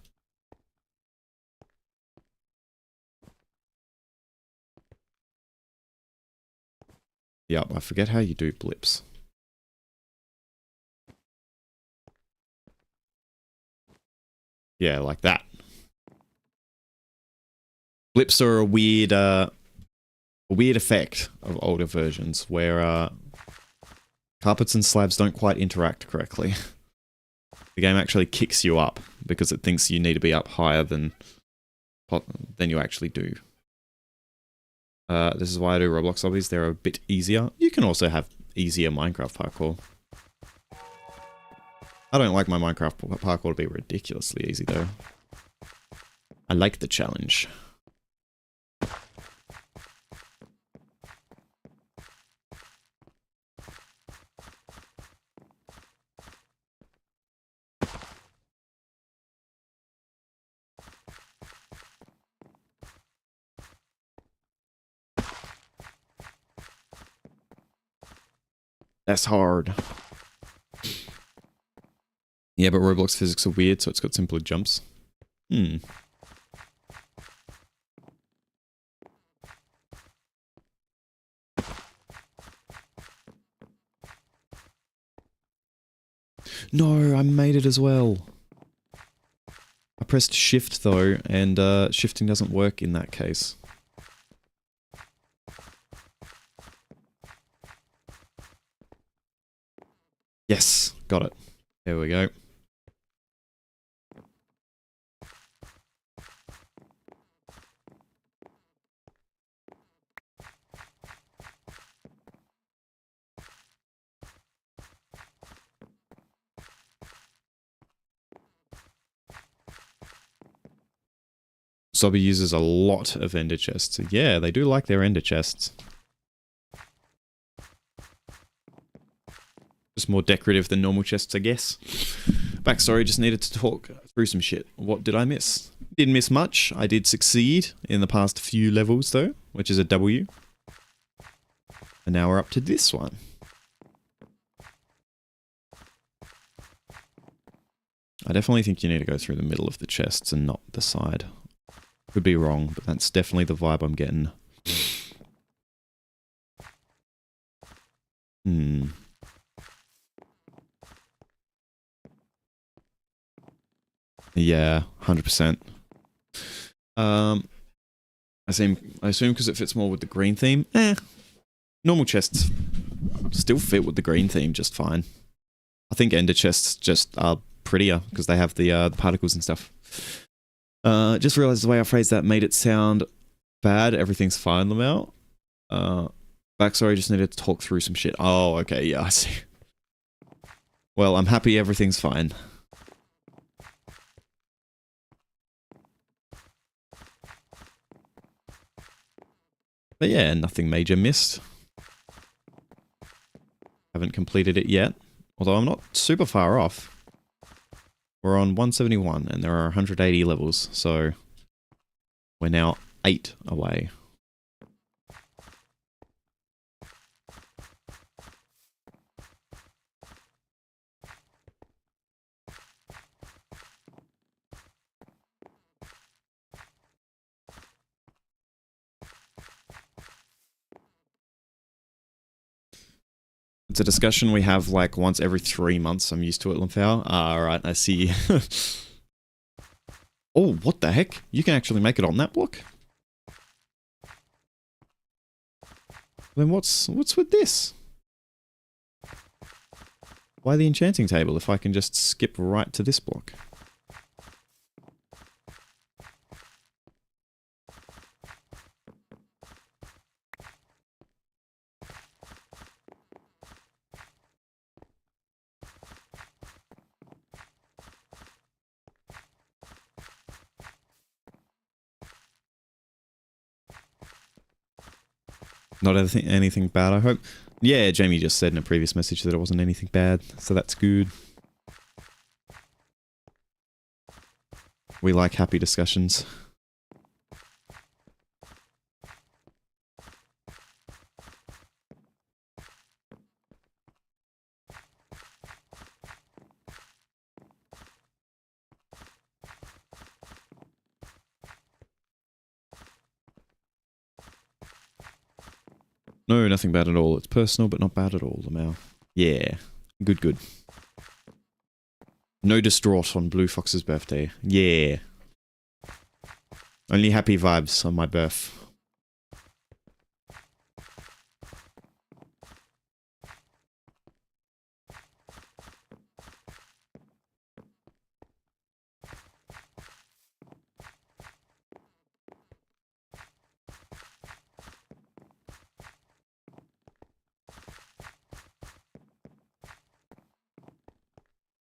Yep, I forget how you do blips. Yeah, like that. Blips are a weird effect of older versions where carpets and slabs don't quite interact correctly. The game actually kicks you up because it thinks you need to be up higher than you actually do. This is why I do Roblox obbies. They're a bit easier. You can also have easier Minecraft parkour. I don't like my Minecraft parkour to be ridiculously easy though. I like the challenge. That's hard. Yeah, but Roblox physics are weird, so it's got simpler jumps. Hmm. No, I made it as well. I pressed shift though, and shifting doesn't work in that case. Yes, got it. There we go. Zobby uses a lot of ender chests. Yeah, they do like their ender chests. Just more decorative than normal chests, I guess. Backstory, just needed to talk through some shit. What did I miss? Didn't miss much. I did succeed in the past few levels though, which is a W. And now we're up to this one. I definitely think you need to go through the middle of the chests and not the side. Could be wrong, but that's definitely the vibe I'm getting. Yeah, 100%. I assume because it fits more with the green theme. Normal chests still fit with the green theme just fine. I think ender chests just are prettier because they have the particles and stuff. Just realized the way I phrased that made it sound bad. Everything's fine, Lamel. Backstory, just needed to talk through some shit. Oh, okay, yeah, I see. Well, I'm happy everything's fine. But yeah, nothing major missed. Haven't completed it yet. Although I'm not super far off. We're on 171 and there are 180 levels, so we're now 8 away. It's a discussion we have like once every 3 months. I'm used to it, Lamphao. Alright, I see. Oh, what the heck? You can actually make it on that block? Then what's with this? Why the enchanting table if I can just skip right to this block? Not anything bad, I hope. Yeah, Jamie just said in a previous message that it wasn't anything bad, so that's good. We like happy discussions. No, nothing bad at all. It's personal, but not bad at all, Lamau. Yeah. Good, good. No distraught on Blue Fox's birthday. Yeah. Only happy vibes on my birth.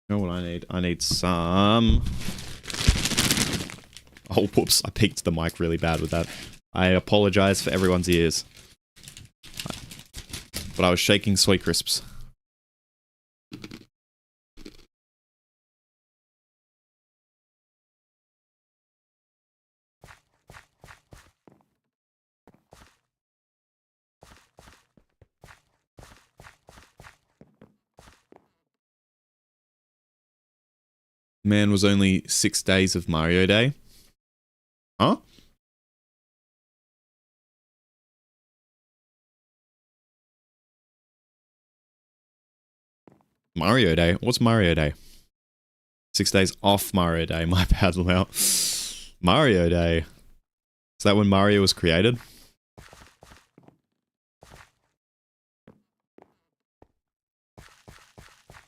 You know what I need? I need some... Oh, whoops. I peaked the mic really bad with that. I apologize for everyone's ears. But I was shaking Soy Crisps. Man, was only 6 days of Mario Day. Huh? Mario Day? What's Mario Day? 6 days off Mario Day, my bad, Lamau. Mario Day. Is that when Mario was created?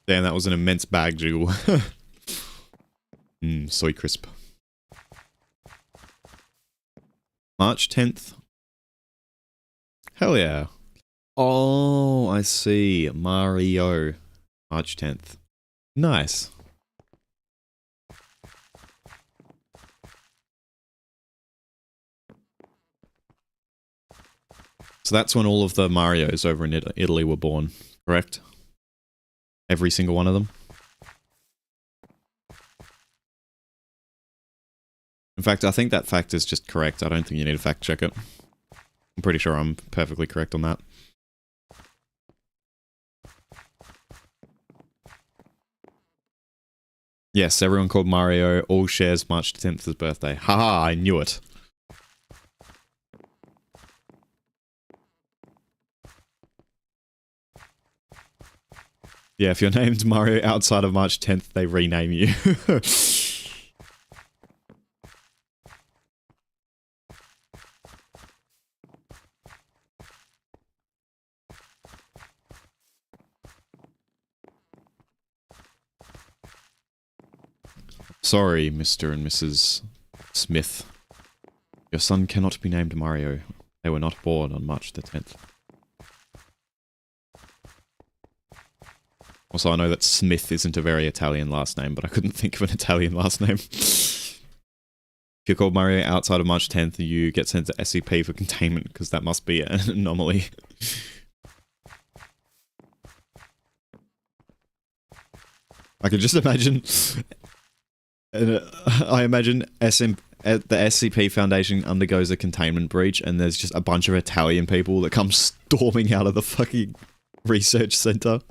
Damn, that was an immense bag jiggle. Soy crisp. March 10th. Hell yeah. Oh, I see. Mario. March 10th. Nice. So that's when all of the Marios over in Italy were born, correct? Every single one of them. In fact, I think that fact is just correct. I don't think you need to fact check it. I'm pretty sure I'm perfectly correct on that. Yes, everyone called Mario all shares March 10th as birthday. Haha, I knew it. Yeah, if you're named Mario outside of March 10th, they rename you. Sorry, Mr. and Mrs. Smith. Your son cannot be named Mario. They were not born on March the 10th. Also, I know that Smith isn't a very Italian last name, but I couldn't think of an Italian last name. If you're called Mario outside of March 10th, you get sent to SCP for containment, because that must be an anomaly. I could just imagine... I imagine the SCP Foundation undergoes a containment breach, and there's just a bunch of Italian people that come storming out of the fucking research center.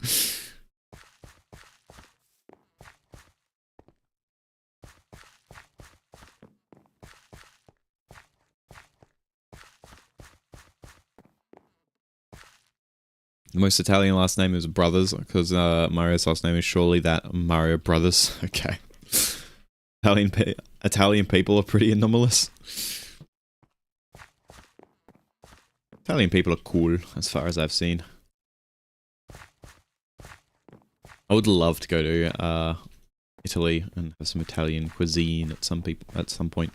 The most Italian last name is Brothers, because Mario's last name is surely that Mario Brothers. Okay. Italian people are pretty anomalous. Italian people are cool, as far as I've seen. I would love to go to Italy and have some Italian cuisine at some point.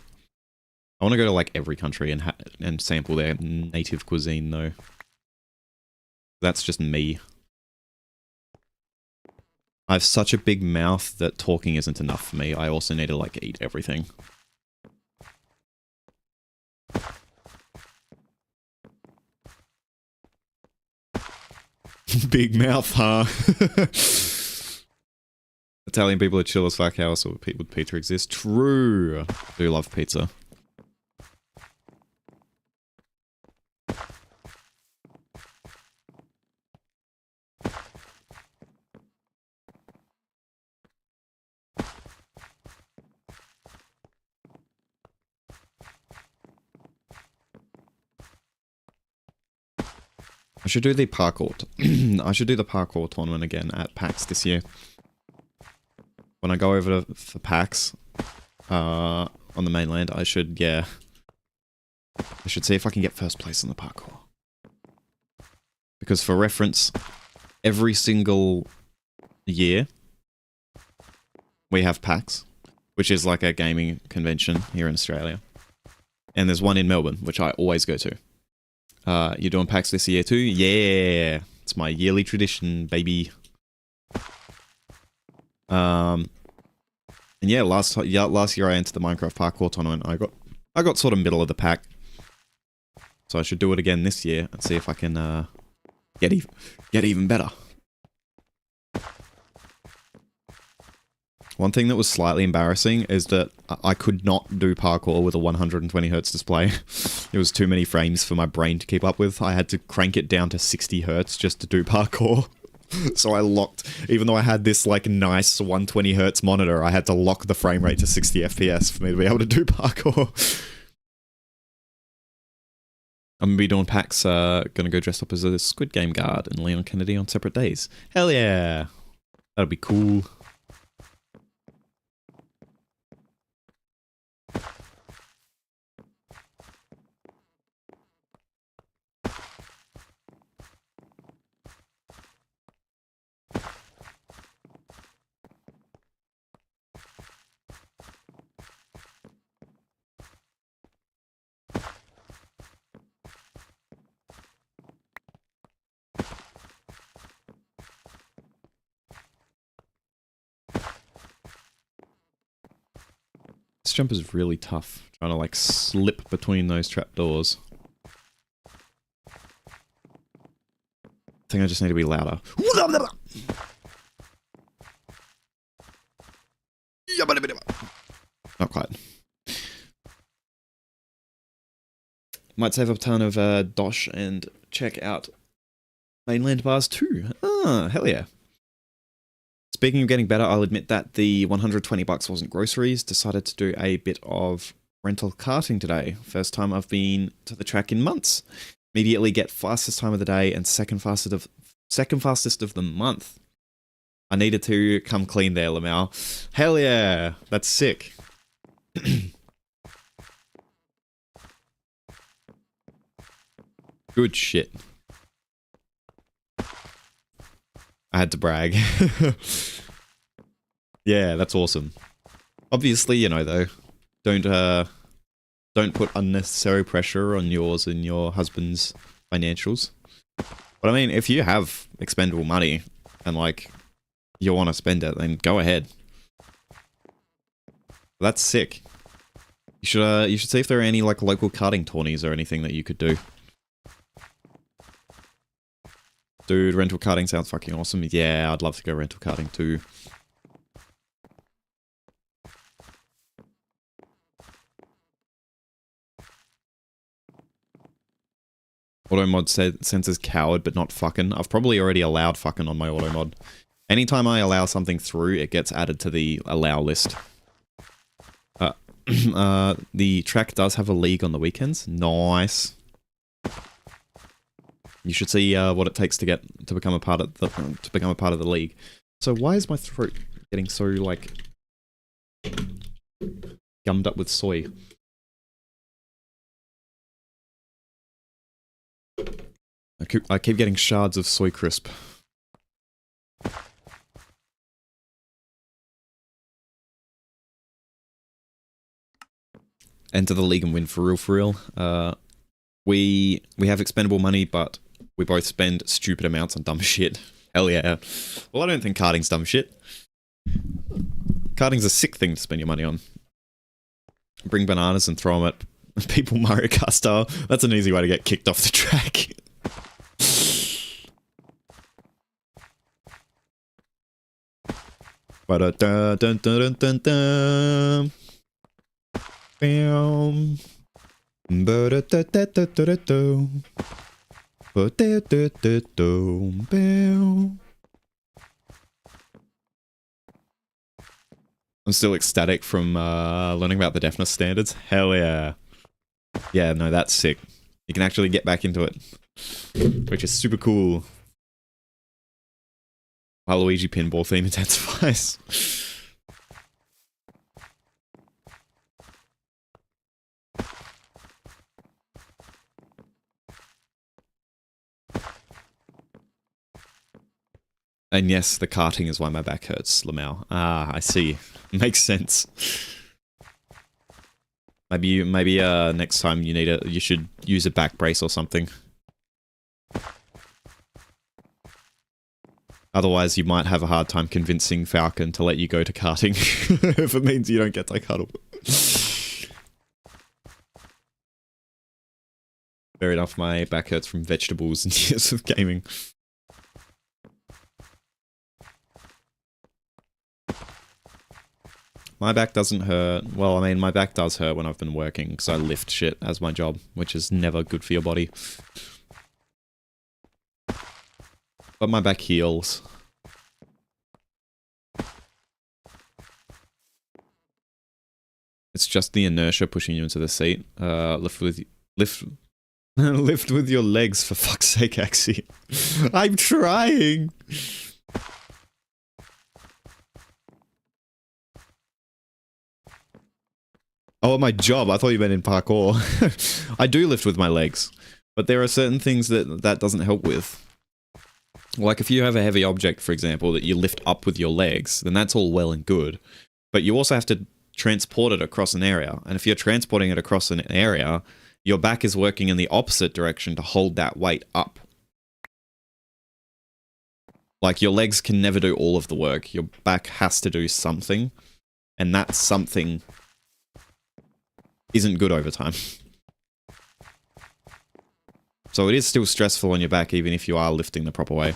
I want to go to like every country and sample their native cuisine though. That's just me. I have such a big mouth that talking isn't enough for me. I also need to, like, eat everything. Big mouth, huh? Italian people are chill as fuck. How else would pizza exist? True. I do love pizza. I should do the parkour. I should do the parkour tournament again at PAX this year. When I go over for PAX on the mainland, I should see if I can get first place in the parkour. Because for reference, every single year we have PAX, which is like a gaming convention here in Australia. And there's one in Melbourne, which I always go to. You're doing PAX this year too? Yeah! It's my yearly tradition, baby. And yeah, last year I entered the Minecraft parkour tournament. I got sort of middle of the pack. So I should do it again this year and see if I can get even better. One thing that was slightly embarrassing is that I could not do parkour with a 120Hz display. It was too many frames for my brain to keep up with. I had to crank it down to 60Hz just to do parkour. So I locked, even though I had this like nice 120Hz monitor, I had to lock the frame rate to 60 FPS for me to be able to do parkour. I'm gonna be doing PAX, gonna go dressed up as a Squid Game guard and Leon Kennedy on separate days. Hell yeah! That'll be cool. This jump is really tough, trying to like slip between those trapdoors. I think I just need to be louder. Might save a ton of dosh and check out mainland bars too. Ah, hell yeah. Speaking of getting better, I'll admit that the 120 bucks wasn't groceries. Decided to do a bit of rental karting today. First time I've been to the track in months. Immediately get fastest time of the day and second fastest of the month. I needed to come clean there, Lamau. Hell yeah, that's sick. Good shit. I had to brag. Yeah, that's awesome. Obviously, you know, though, don't put unnecessary pressure on yours and your husband's financials. But I mean, if you have expendable money and like you want to spend it, then go ahead. That's sick. You should see if there are any like local karting tourneys or anything that you could do. Dude, rental karting sounds fucking awesome. Yeah, I'd love to go rental karting too. Auto mod censors coward, but not fucking. I've probably already allowed fucking on my auto mod. Anytime I allow something through, it gets added to the allow list. The track does have a league on the weekends. Nice. You should see what it takes to become a part of the league. So why is my throat getting so like gummed up with soy? I keep getting shards of soy crisp. Enter the league and win for real. We have expendable money, but we both spend stupid amounts on dumb shit. Hell yeah. Well, I don't think karting's dumb shit. Karting's a sick thing to spend your money on. Bring bananas and throw them at people Mario Kart style. That's an easy way to get kicked off the track. I'm still ecstatic from learning about the deafness standards. Hell yeah. Yeah, no, that's sick. You can actually get back into it, which is super cool. Waluigi pinball theme intensifies. And yes, the karting is why my back hurts, Lamau. Ah, I see. Makes sense. Maybe next time you should use a back brace or something. Otherwise, you might have a hard time convincing Falcon to let you go to karting if it means you don't get to cuddle. Fair enough, my back hurts from vegetables and years of gaming. My back doesn't hurt. Well, I mean, my back does hurt when I've been working because I lift shit as my job, which is never good for your body. But my back heals. It's just the inertia pushing you into the seat. Lift with your legs, for fuck's sake, Axie. I'm trying! Oh, my job. I thought you meant in parkour. I do lift with my legs, but there are certain things that doesn't help with. Like if you have a heavy object, for example, that you lift up with your legs, then that's all well and good. But you also have to transport it across an area. And if you're transporting it across an area, your back is working in the opposite direction to hold that weight up. Like your legs can never do all of the work. Your back has to do something. And that something isn't good over time. So it is still stressful on your back even if you are lifting the proper way.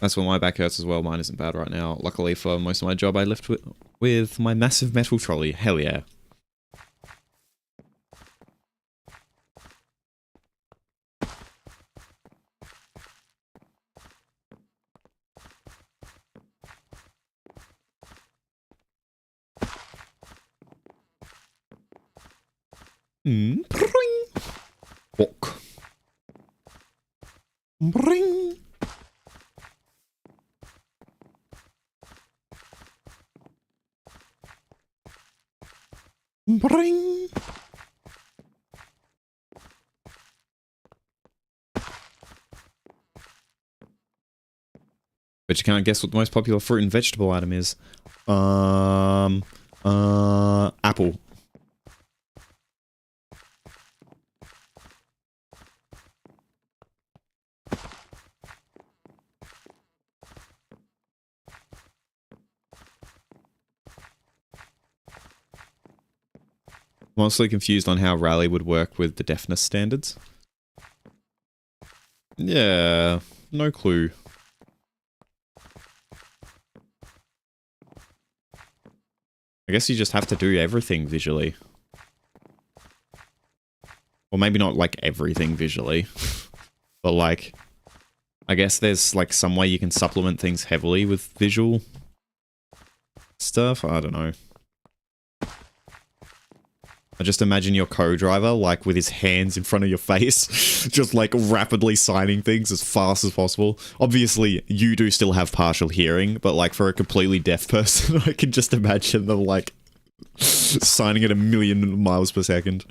That's when my back hurts as well. Mine isn't bad right now. Luckily for most of my job, I lift with my massive metal trolley. Hell yeah. Bring. Walk. Bring. Bring. But you can't guess what the most popular fruit and vegetable item is. Apple. Mostly confused on how Rally would work with the deafness standards. Yeah, no clue. I guess you just have to do everything visually. Or maybe not like everything visually. But like, I guess there's like some way you can supplement things heavily with visual stuff. I don't know. I just imagine your co-driver, like, with his hands in front of your face, just, like, rapidly signing things as fast as possible. Obviously, you do still have partial hearing, but, like, for a completely deaf person, I can just imagine them, like, signing at 1,000,000 miles per second.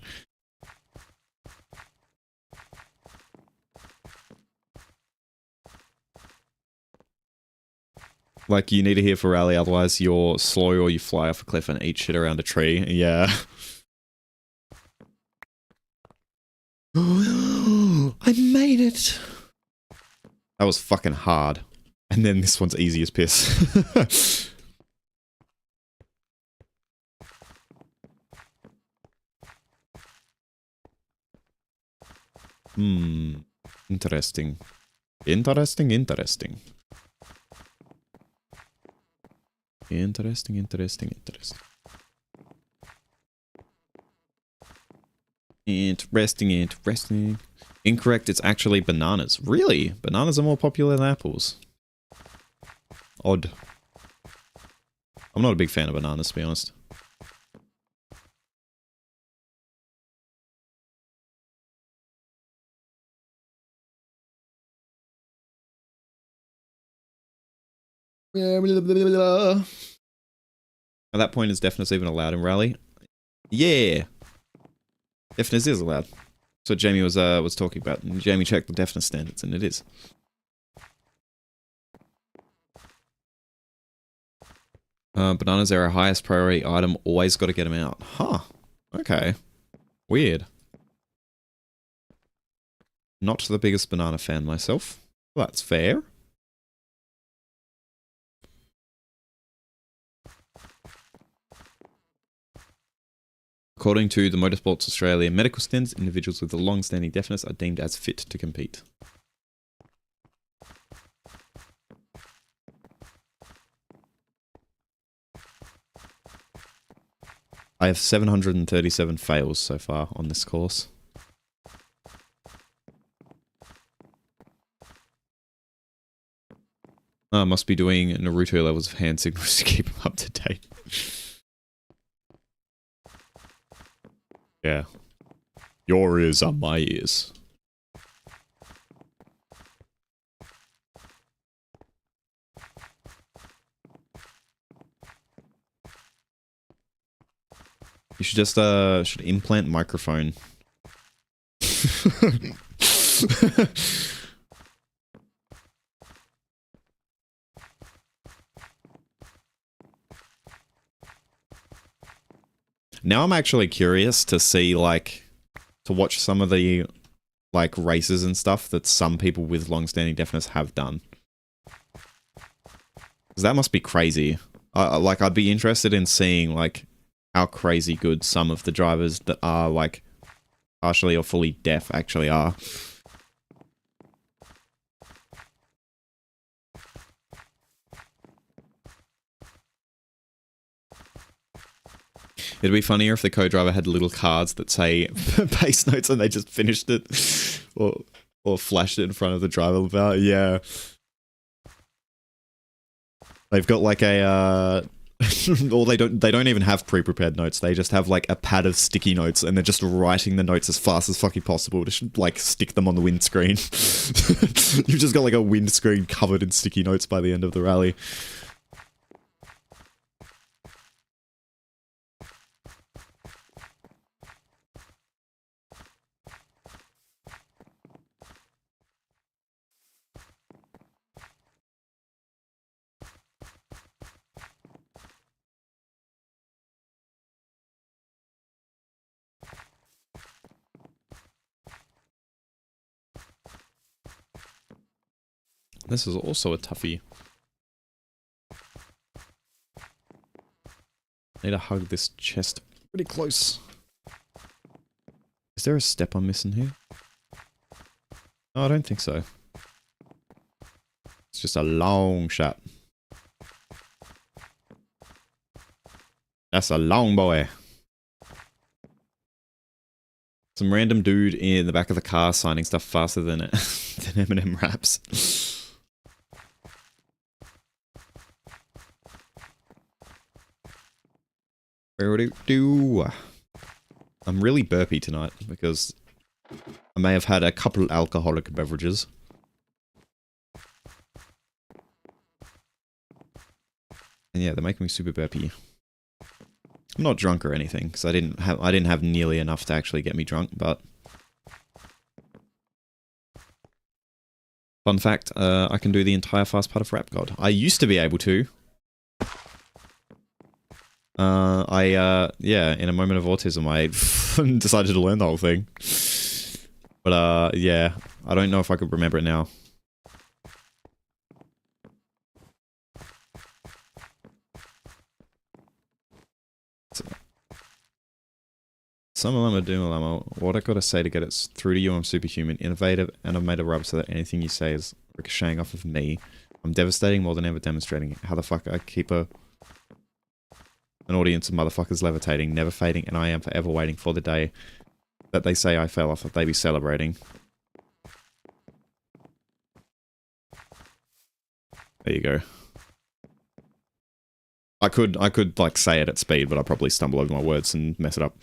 Like, you need to hear for Rally, otherwise you're slow or you fly off a cliff and eat shit around a tree. Yeah. I made it! That was fucking hard. And then this one's easy as piss. Interesting. Interesting. Interesting. Incorrect, it's actually bananas. Really? Bananas are more popular than apples. Odd. I'm not a big fan of bananas, to be honest. At that point, is deafness even allowed in Rally? Yeah! Deafness is allowed. That's what Jamie was talking about. And Jamie checked the deafness standards, and it is. Bananas are our highest priority item. Always got to get them out. Huh. Okay. Weird. Not the biggest banana fan myself. Well, that's fair. According to the Motorsports Australia medical standards, individuals with a long-standing deafness are deemed as fit to compete. I have 737 fails so far on this course. I must be doing Naruto levels of hand signals to keep them up to date. Yeah. Your ears are my ears. You should just, should implant microphone. Now I'm actually curious to see, like, to watch some of the, like, races and stuff that some people with long-standing deafness have done. Because that must be crazy. Like, I'd be interested in seeing, like, how crazy good some of the drivers that are, like, partially or fully deaf actually are. It'd be funnier if the co-driver had little cards that say pace notes and they just finished it. Or flashed it in front of the driver bar. Yeah. They've got like a or they don't even have pre-prepared notes. They just have like a pad of sticky notes and they're just writing the notes as fast as fucking possible to like stick them on the windscreen. You've just got like a windscreen covered in sticky notes by the end of the rally. This is also a toughie. Need to hug this chest pretty close. Is there a step I'm missing here? No, I don't think so. It's just a long shot. That's a long boy. Some random dude in the back of the car signing stuff faster than than Eminem raps. I'm really burpy tonight because I may have had a couple of alcoholic beverages. And yeah, they're making me super burpy. I'm not drunk or anything because I didn't have nearly enough to actually get me drunk, but fun fact, I can do the entire fast part of Rap God. I used to be able to. Yeah, in a moment of autism, I decided to learn the whole thing. But, yeah, I don't know if I could remember it now. Sumalama Doomalama, what I gotta say to get it through to you, I'm superhuman, innovative, and I've made a rub so that anything you say is ricocheting off of me. I'm devastating more than ever demonstrating how the fuck I keep an audience of motherfuckers levitating, never fading, and I am forever waiting for the day that they say I fell off, that they be celebrating. There you go. I could like say it at speed, but I'll probably stumble over my words and mess it up.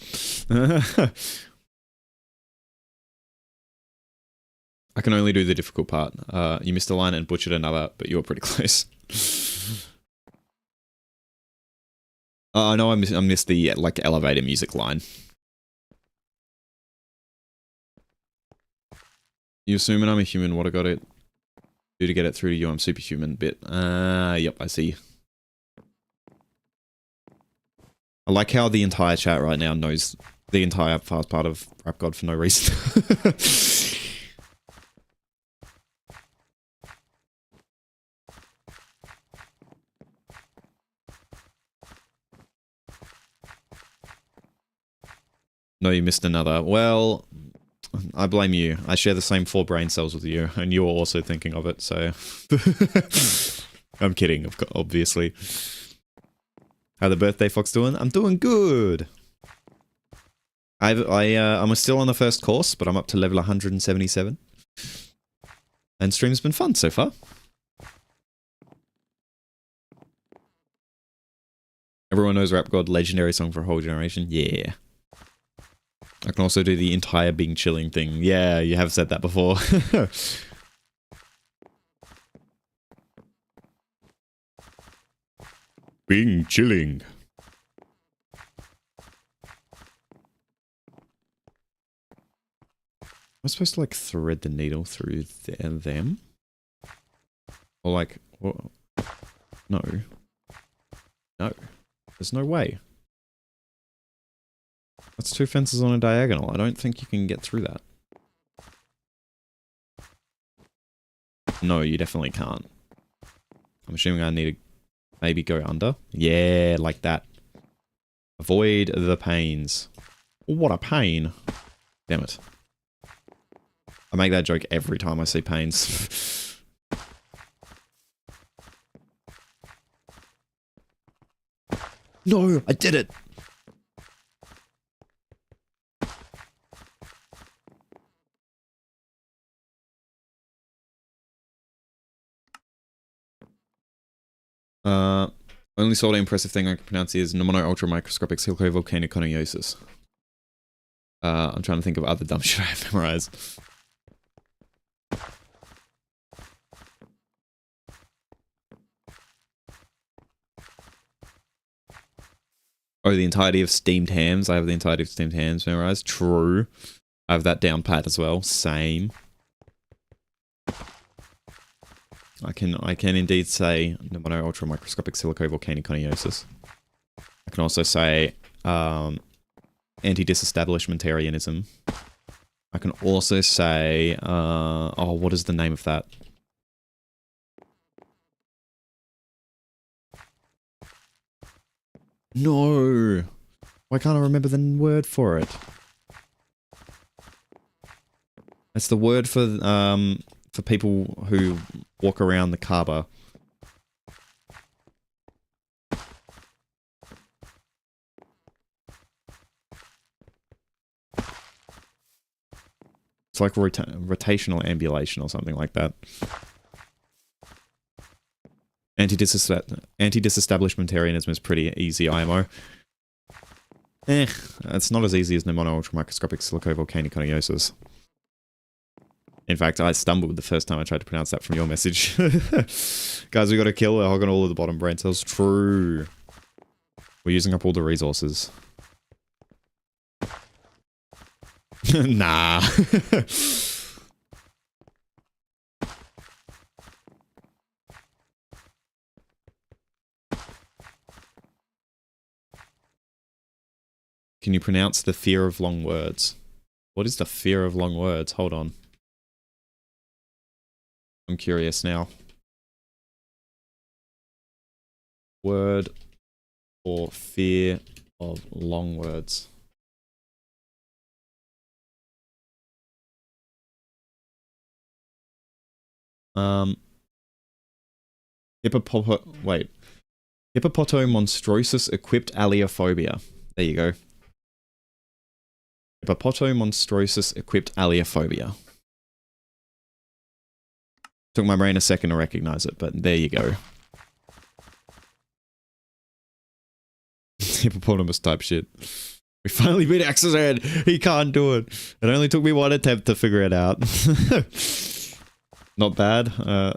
I can only do the difficult part. You missed a line and butchered another, but you were pretty close. I know I missed the like elevator music line. You assuming I'm a human? What I gotta do to get it through to you? I'm superhuman. Bit. Yep, I see. I like how the entire chat right now knows the entire fast part of Rap God for no reason. No, you missed another. Well, I blame you. I share the same 4 brain cells with you, and you're also thinking of it, so... I'm kidding, obviously. How the birthday fox doing? I'm doing good. I'm still on the first course, but I'm up to level 177. And stream's been fun so far. Everyone knows Rap God, legendary song for a whole generation. Yeah. I can also do the entire Bing chilling thing. Yeah, you have said that before. Bing chilling. Am I supposed to like thread the needle through them? Or like, what? No. No. There's no way. That's 2 fences on a diagonal. I don't think you can get through that. No, you definitely can't. I'm assuming I need to maybe go under. Yeah, like that. Avoid the pains. What a pain. Damn it. I make that joke every time I see pains. No, I did it! Only sort of impressive thing I can pronounce is pneumono-ultramicroscopic silicovolcanic coniosis. I'm trying to think of other dumb shit I have memorized. Oh, the entirety of steamed hams. I have the entirety of steamed hams memorized. True. I have that down pat as well. Same. I can indeed say pneumono-ultramicroscopic silicovolcanic coniosis. I can also say anti-disestablishmentarianism. I can also say oh, what is the name of that? No! Why can't I remember the word for it? It's the word for people who walk around the Kaaba. It's like rotational ambulation or something like that. Anti-disestablishmentarianism is pretty easy IMO. It's not as easy as pneumono-ultramicroscopic silicovolcanic coniosis. In fact, I stumbled the first time I tried to pronounce that from your message. Guys, we gotta kill a hog on all of the bottom brain cells. True. We're using up all the resources. Nah. Can you pronounce the fear of long words? What is the fear of long words? Hold on. I'm curious now. Word or fear of long words. Hippopotomonstrosis equipped aliophobia. There you go. Hippopotomonstrosis equipped aliophobia. Took my brain a second to recognize it, but there you go. Hippopotamus type shit. We finally beat Axe's head. He can't do it. It only took me one attempt to figure it out. Not bad. I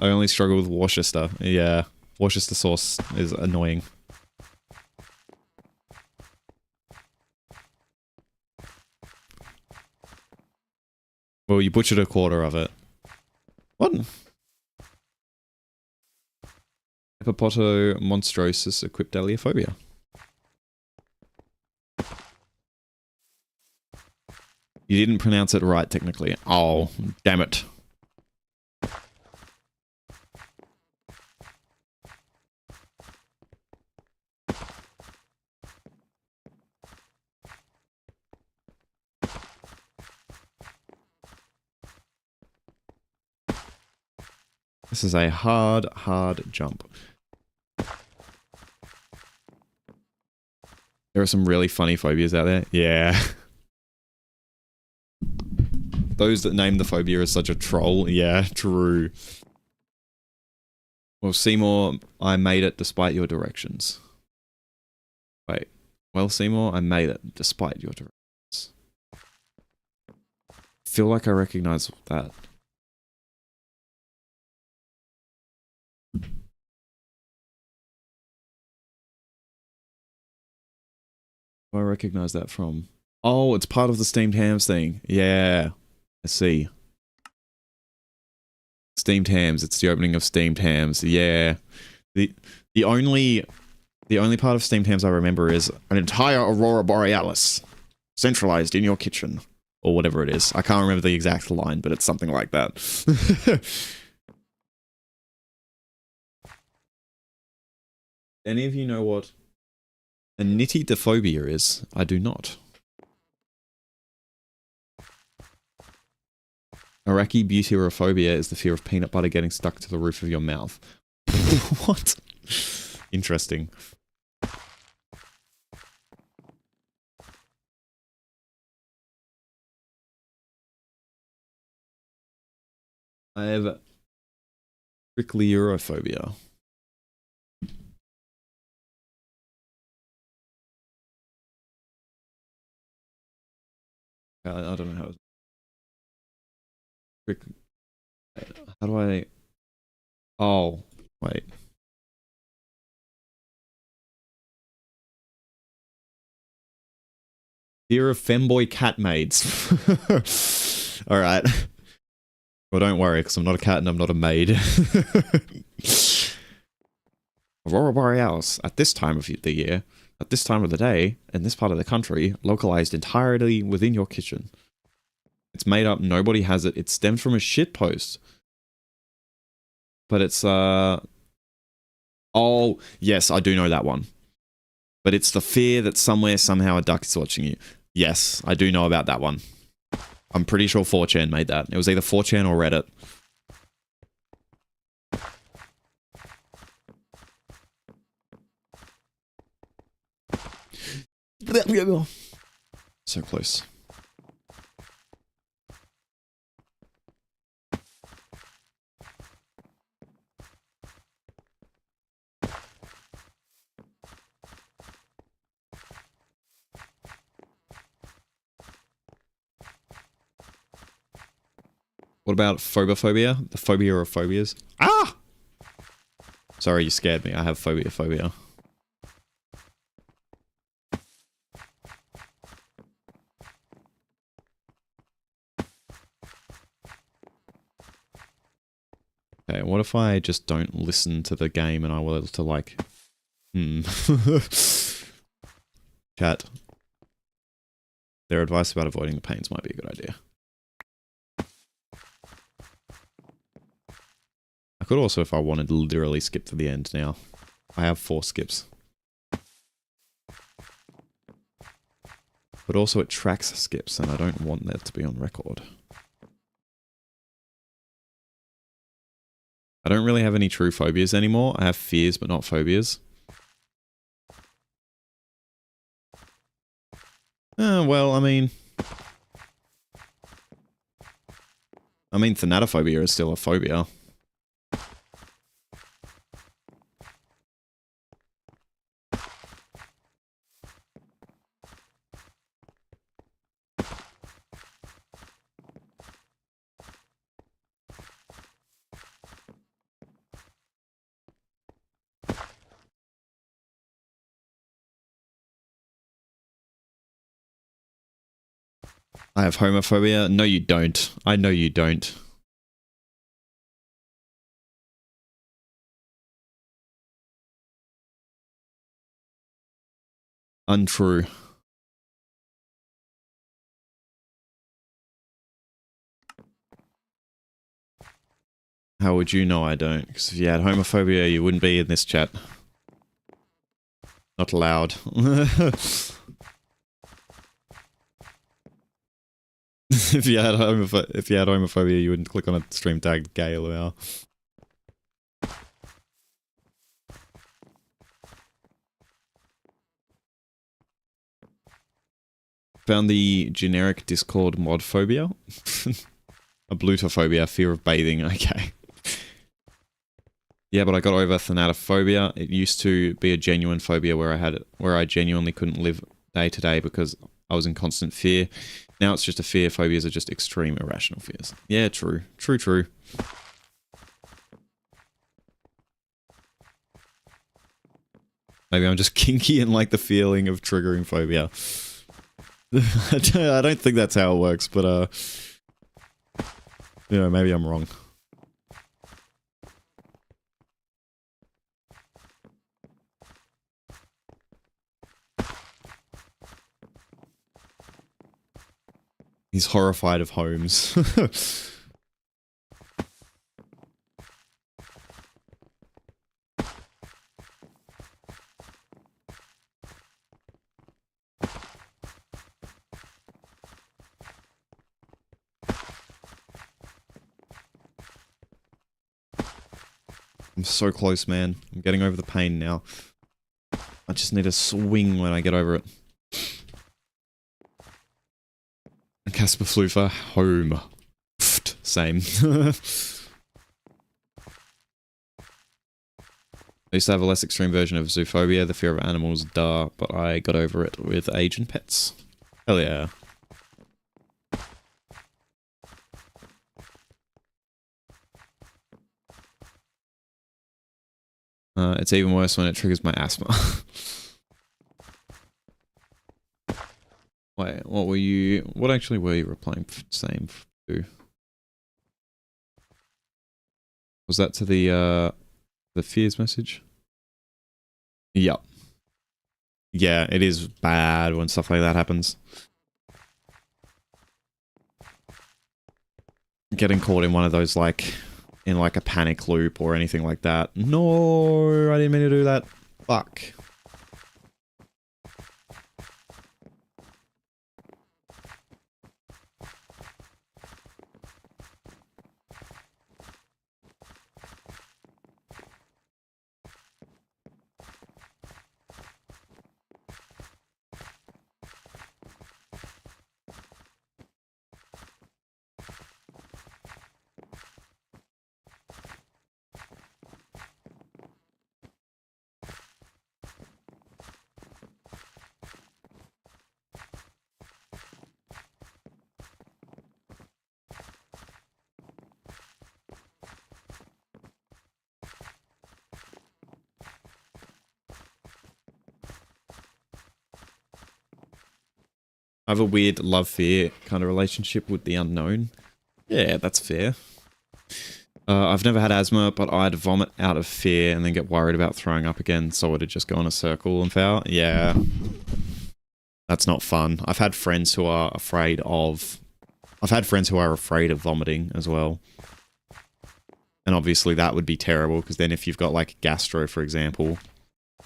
only struggle with Worcester. Yeah, Worcester sauce is annoying. Well, you butchered a quarter of it. What? Hippopotomonstrosis equipped aliophobia. You didn't pronounce it right, technically. Oh, damn it. This is a hard jump. There are some really funny phobias out there. Yeah. Those that name the phobia as such a troll. Yeah, true. Well, Seymour, I made it despite your directions. Wait. Well, Seymour, I made it despite your directions. I feel like I recognize that. Where I recognize that from? Oh, it's part of the steamed hams thing. Yeah. I see. Steamed hams. It's the opening of steamed hams. Yeah. The only part of steamed hams I remember is an entire Aurora Borealis centralized in your kitchen. Or whatever it is. I can't remember the exact line, but it's something like that. Any of you know what a nitidophobia is? I do not. Arachibutyrophobia is the fear of peanut butter getting stuck to the roof of your mouth. What? Interesting. I have trichliurophobia. I don't know how do I... Oh, wait. Fear of femboy cat maids. Alright. Well, don't worry, because I'm not a cat and I'm not a maid. Aurora Borealis, at this time of the year, at this time of the day, in this part of the country, localized entirely within your kitchen. It's made up, nobody has it, it stems from a shitpost. But it's, oh, yes, I do know that one. But it's the fear that somewhere, somehow, a duck is watching you. Yes, I do know about that one. I'm pretty sure 4chan made that. It was either 4chan or Reddit. So close. What about phobophobia? The phobia of phobias? Ah! Sorry, you scared me. I have phobia. Okay, what if I just don't listen to the game and I will to like... Chat. Their advice about avoiding the pains might be a good idea. I could also, if I wanted, literally skip to the end now. I have 4 skips. But also it tracks skips, and I don't want that to be on record. I don't really have any true phobias anymore. I have fears, but not phobias. Well, I mean, thanatophobia is still a phobia. I have homophobia. No, you don't. I know you don't. Untrue. How would you know I don't? Because if you had homophobia, you wouldn't be in this chat. Not allowed. If you had homophobia, you wouldn't click on a stream tagged gay LOL. Found the generic Discord mod phobia. A blutophobia, fear of bathing. Okay. Yeah, but I got over thanatophobia. It used to be a genuine phobia where I genuinely couldn't live day to day because I was in constant fear. Now it's just a fear. Phobias are just extreme irrational fears. Yeah, true. True. Maybe I'm just kinky and like the feeling of triggering phobia. I don't think that's how it works, but you know, maybe I'm wrong. He's horrified of homes. I'm so close, man. I'm getting over the pain now. I just need to swing when I get over it. Casper Floofer, home. Pfft, same. I used to have a less extreme version of zoophobia, the fear of animals, duh, but I got over it with age and pets. Hell yeah. It's even worse when it triggers my asthma. Wait, what actually were you replying same to? Was that to the fears message? Yep. Yeah, it is bad when stuff like that happens. Getting caught in one of those, like, in like a panic loop or anything like that. No, I didn't mean to do that. Fuck. I have a weird love-fear kind of relationship with the unknown. Yeah, that's fair. I've never had asthma, but I'd vomit out of fear and then get worried about throwing up again, so it'd just go in a circle and fail. Yeah. That's not fun. I've had friends who are afraid of... I've had friends who are afraid of vomiting as well. And obviously that would be terrible, because then if you've got, like, gastro, for example,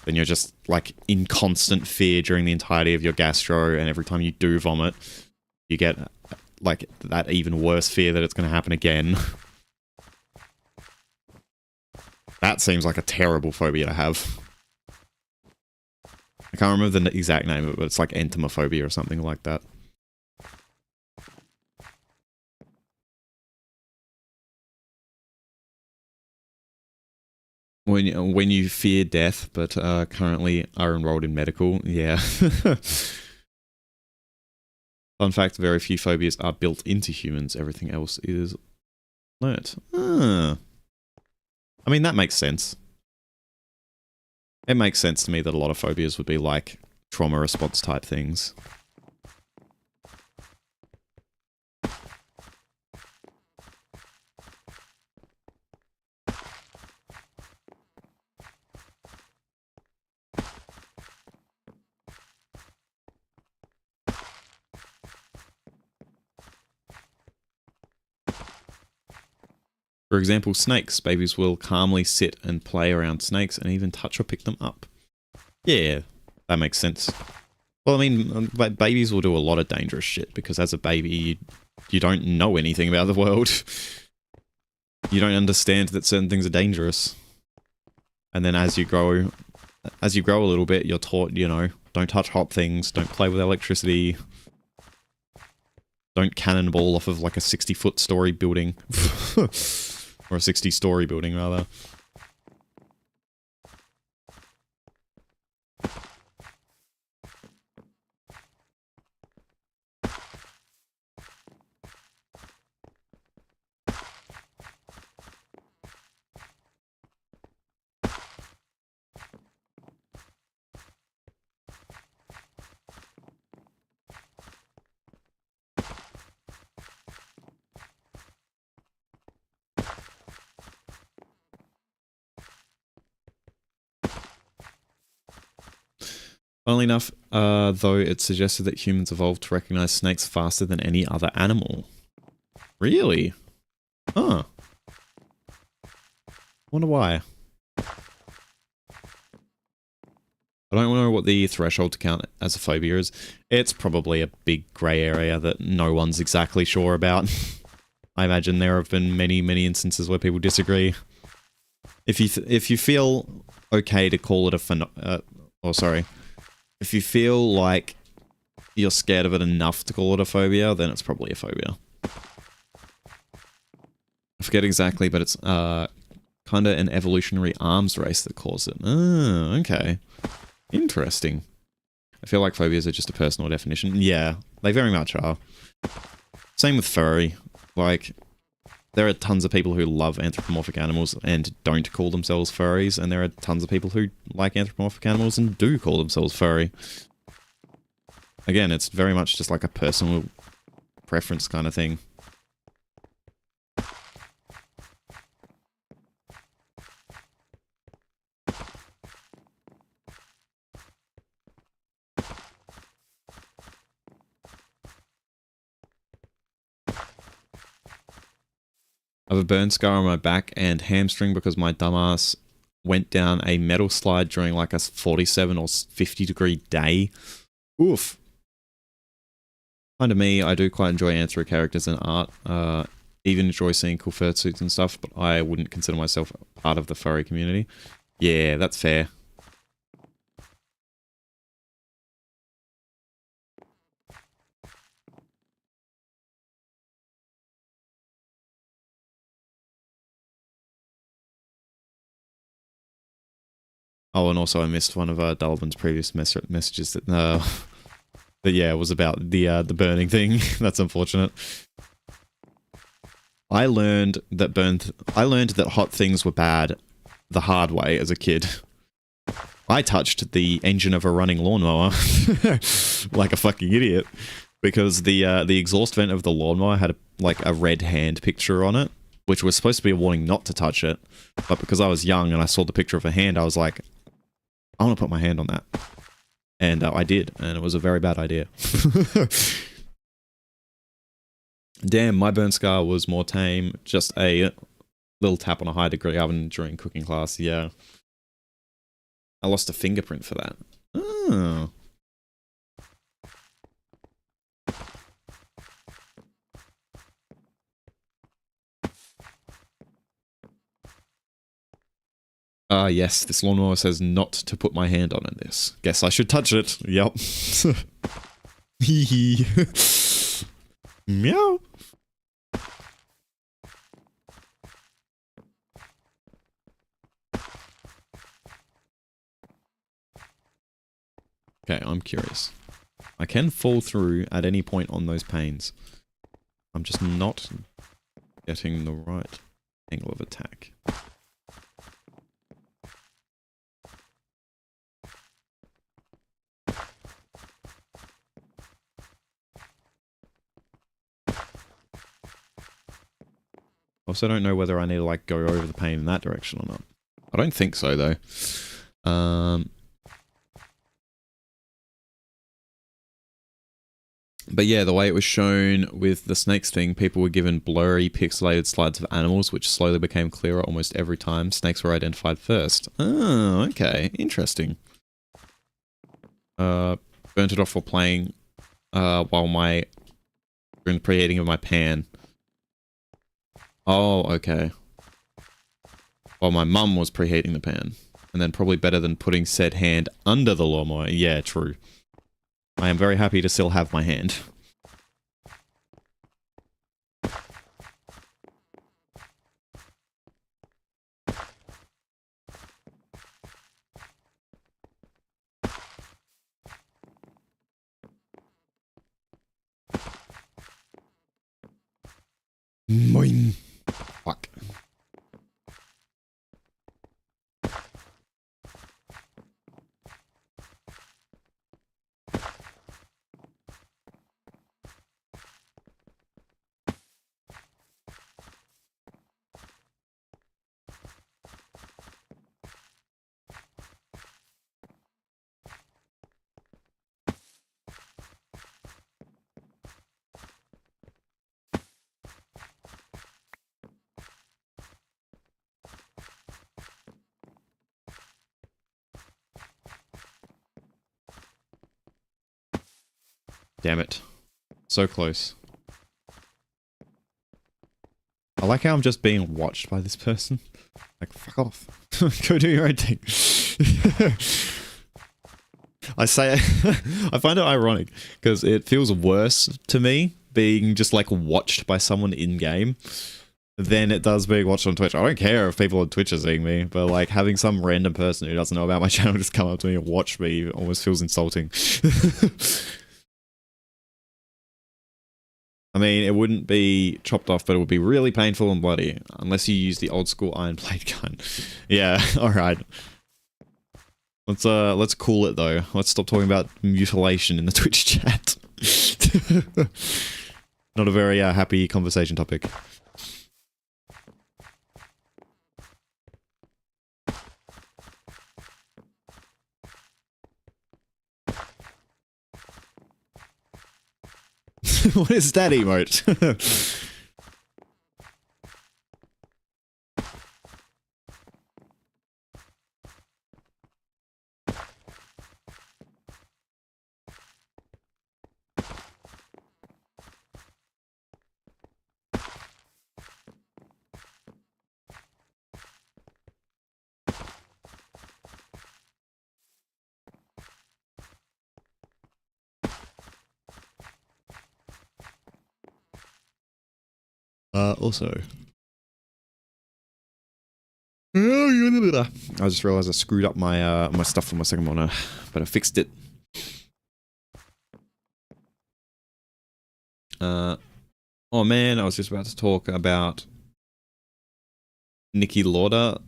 then you're just, like, in constant fear during the entirety of your gastro, and every time you do vomit, you get, like, that even worse fear that it's going to happen again. That seems like a terrible phobia to have. I can't remember the exact name of it, but it's like entomophobia or something like that. When you fear death, but currently are enrolled in medical, yeah. Fun fact, very few phobias are built into humans. Everything else is learnt. I mean, that makes sense. It makes sense to me that a lot of phobias would be like trauma response type things. For example, snakes. Babies will calmly sit and play around snakes and even touch or pick them up. Yeah, that makes sense. Well, I mean, babies will do a lot of dangerous shit because as a baby, you don't know anything about the world. You don't understand that certain things are dangerous. And then as you grow a little bit, you're taught, you know, don't touch hot things, don't play with electricity, don't cannonball off of like a 60-foot story building. Or a 60-story building, rather. Funnily enough, though, it suggested that humans evolved to recognize snakes faster than any other animal. Really? Huh. Wonder why. I don't know what the threshold to count as a phobia is. It's probably a big grey area that no one's exactly sure about. I imagine there have been many, many instances where people disagree. If you feel okay to call it a if you feel like you're scared of it enough to call it a phobia, then it's probably a phobia. I forget exactly, but it's kind of an evolutionary arms race that caused it. Oh, okay. Interesting. I feel like phobias are just a personal definition. Yeah, they very much are. Same with furry. Like, There are tons of people who love anthropomorphic animals and don't call themselves furries, and there are tons of people who like anthropomorphic animals and do call themselves furry. Again, it's very much just like a personal preference kind of thing. I have a burn scar on my back and hamstring because my dumbass went down a metal slide during like a 47 or 50 degree day. Oof. Kind of me, I do quite enjoy anthro characters and art. Even enjoy seeing cool fursuits and stuff, but I wouldn't consider myself part of the furry community. Yeah, that's fair. Oh, and also I missed one of Dullivan's previous messages that, that yeah, it was about the burning thing. That's unfortunate. I learned that hot things were bad the hard way as a kid. I touched the engine of a running lawnmower like a fucking idiot because the exhaust vent of the lawnmower had a red hand picture on it, which was supposed to be a warning not to touch it. But because I was young and I saw the picture of a hand, I was like, I want to put my hand on that. And I did, and it was a very bad idea. Damn, my burn scar was more tame. Just a little tap on a high degree oven during cooking class, yeah. I lost a fingerprint for that. Oh. Yes, this lawnmower says not to put my hand on this. Guess I should touch it. Yep. Hee Meow. Okay, I'm curious. I can fall through at any point on those panes. I'm just not getting the right angle of attack. Also, don't know whether I need to, like, go over the pane in that direction or not. I don't think so, though. But yeah, the way it was shown with the snakes thing, people were given blurry, pixelated slides of animals, which slowly became clearer almost every time. Snakes were identified first. Oh, okay. Interesting. Burnt it off while playing, during the preheating of my pan. Oh, okay. Well, my mum was preheating the pan. And then probably better than putting said hand under the lawnmower. Yeah, true. I am very happy to still have my hand. Mine. Fuck. Damn it. So close. I like how I'm just being watched by this person. Like, fuck off. Go do your own thing. I say, I find it ironic because it feels worse to me being just like watched by someone in game than it does being watched on Twitch. I don't care if people on Twitch are seeing me, but like having some random person who doesn't know about my channel just come up to me and watch me almost feels insulting. I mean, it wouldn't be chopped off, but it would be really painful and bloody. Unless you use the old school iron blade gun. Yeah, alright. Let's cool it though. Let's stop talking about mutilation in the Twitch chat. Not a very happy conversation topic. What is that emote? Also. I just realized I screwed up my my stuff for my second monitor, but I fixed it. Oh man, I was just about to talk about Nikki Lauda.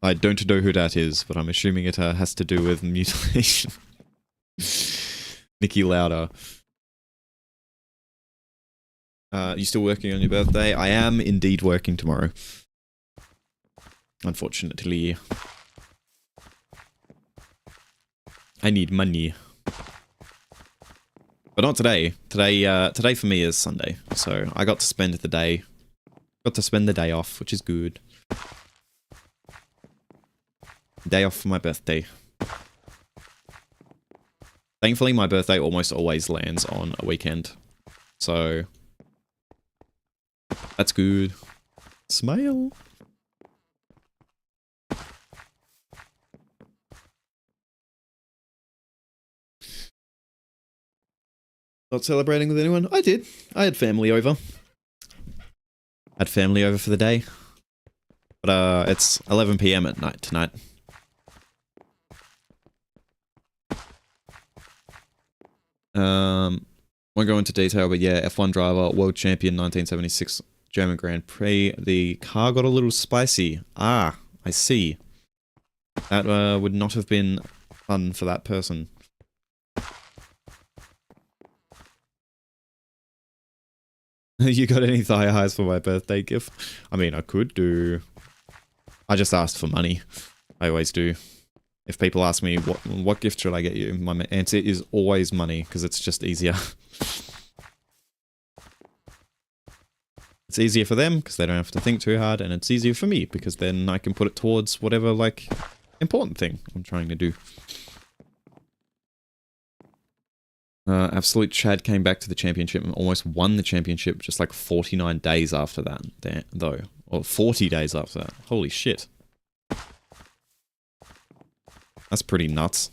I don't know who that is, but I'm assuming it has to do with mutilation. Nikki Lauda. You still working on your birthday? I am indeed working tomorrow. Unfortunately. I need money. But not today. Today for me is Sunday. So I got to spend the day. Got to spend the day off, which is good. Day off for my birthday. Thankfully, my birthday almost always lands on a weekend. So that's good. Smile. Not celebrating with anyone? I did. I had family over. Had family over for the day. But it's 11 PM at night tonight. Won't go into detail, but yeah, F1 driver, world champion, 1976 German Grand Prix. The car got a little spicy. Ah, I see. That would not have been fun for that person. You got any thigh highs for my birthday gift? I mean, I could do... I just asked for money. I always do. If people ask me, what gift should I get you? My answer is always money, because it's just easier. It's easier for them, because they don't have to think too hard, and it's easier for me, because then I can put it towards whatever, like, important thing I'm trying to do. Absolute Chad came back to the championship and almost won the championship just like 49 days after that, though. Or 40 days after that. Holy shit. That's pretty nuts.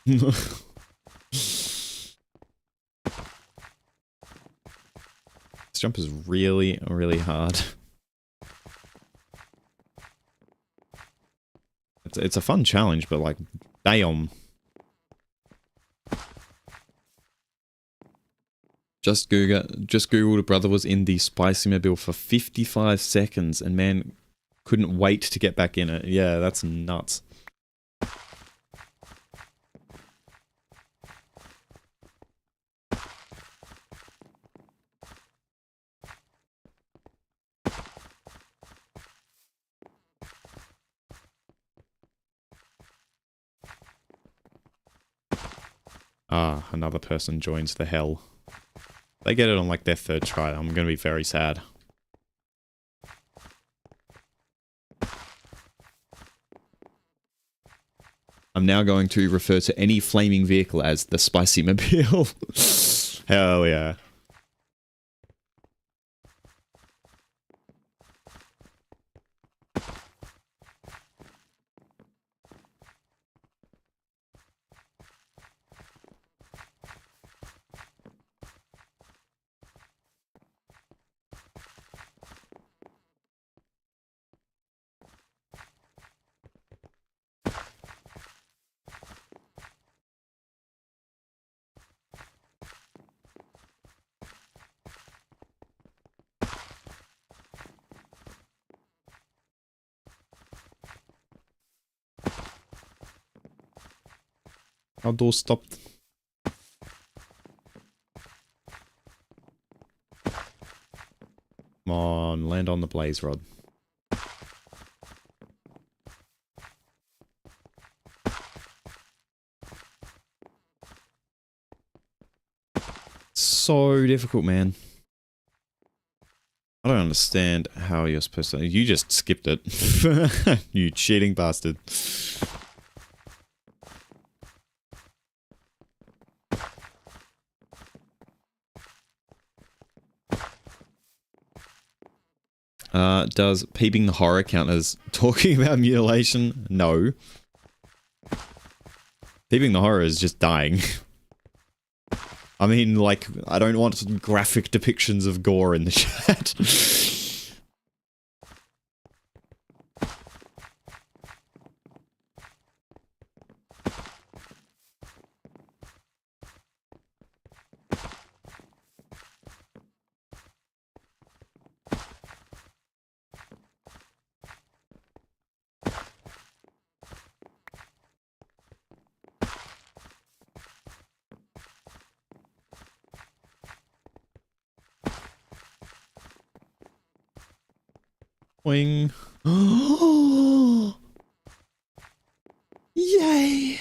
This jump is really, really hard. It's a fun challenge, but like, damn. Just Googled a brother was in the spicy mobile for 55 seconds and man couldn't wait to get back in it. Yeah, that's nuts. Ah, another person joins the hell. They get it on like their third try. I'm gonna be very sad. I'm now going to refer to any flaming vehicle as the Spicy Mobile. Hell yeah. Our door stopped. Come on, land on the blaze rod. So difficult, man. I don't understand how you're supposed to... You just skipped it. You cheating bastard. Does peeping the horror count as talking about mutilation? No. Peeping the horror is just dying. I mean, like, I don't want graphic depictions of gore in the chat. Boing. Yay!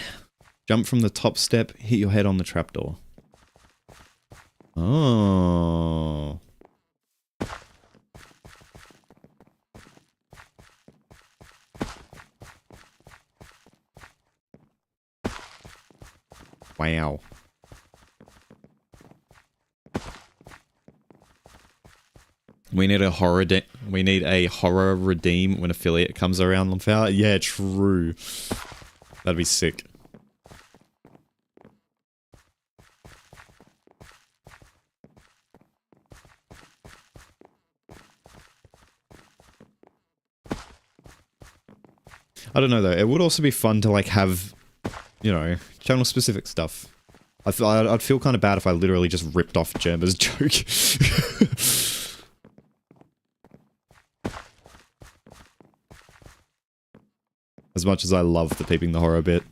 Jump from the top step, hit your head on the trapdoor. Oh. Wow. We need a horror redeem when affiliate comes around, Lamfowl. Yeah, true. That'd be sick. I don't know though. It would also be fun to like have, you know, channel specific stuff. I'd feel kind of bad if I literally just ripped off Germa's joke. As much as I love the peeping the horror bit.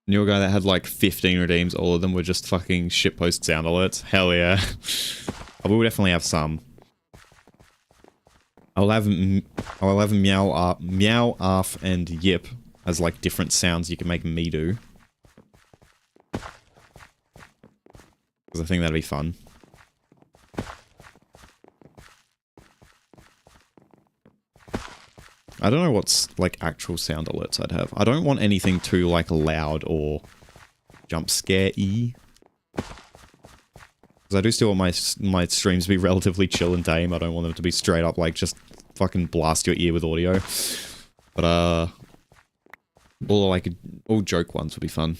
Knew a guy that had like 15 redeems, all of them were just fucking shitpost sound alerts. Hell yeah. I will definitely have some. I'll have meow, meow, arf, and yip as like different sounds you can make me do. Because I think that'd be fun. I don't know what's, like, actual sound alerts I'd have. I don't want anything too, like, loud or jump scare-y. Because I do still want my streams to be relatively chill and tame. I don't want them to be straight up, like, just fucking blast your ear with audio. But, all joke ones would be fun.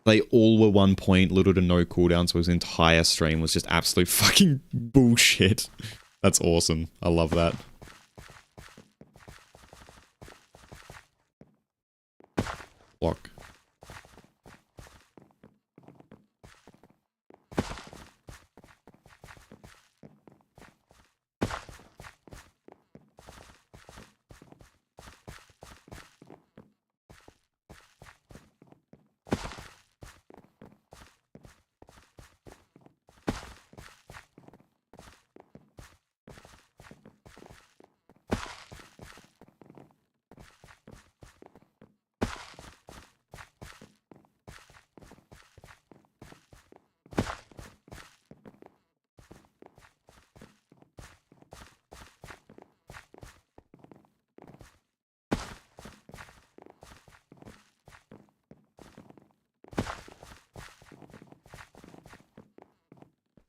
They all were 1 point, little to no cooldown, so his entire stream was just absolute fucking bullshit. That's awesome. I love that. Block.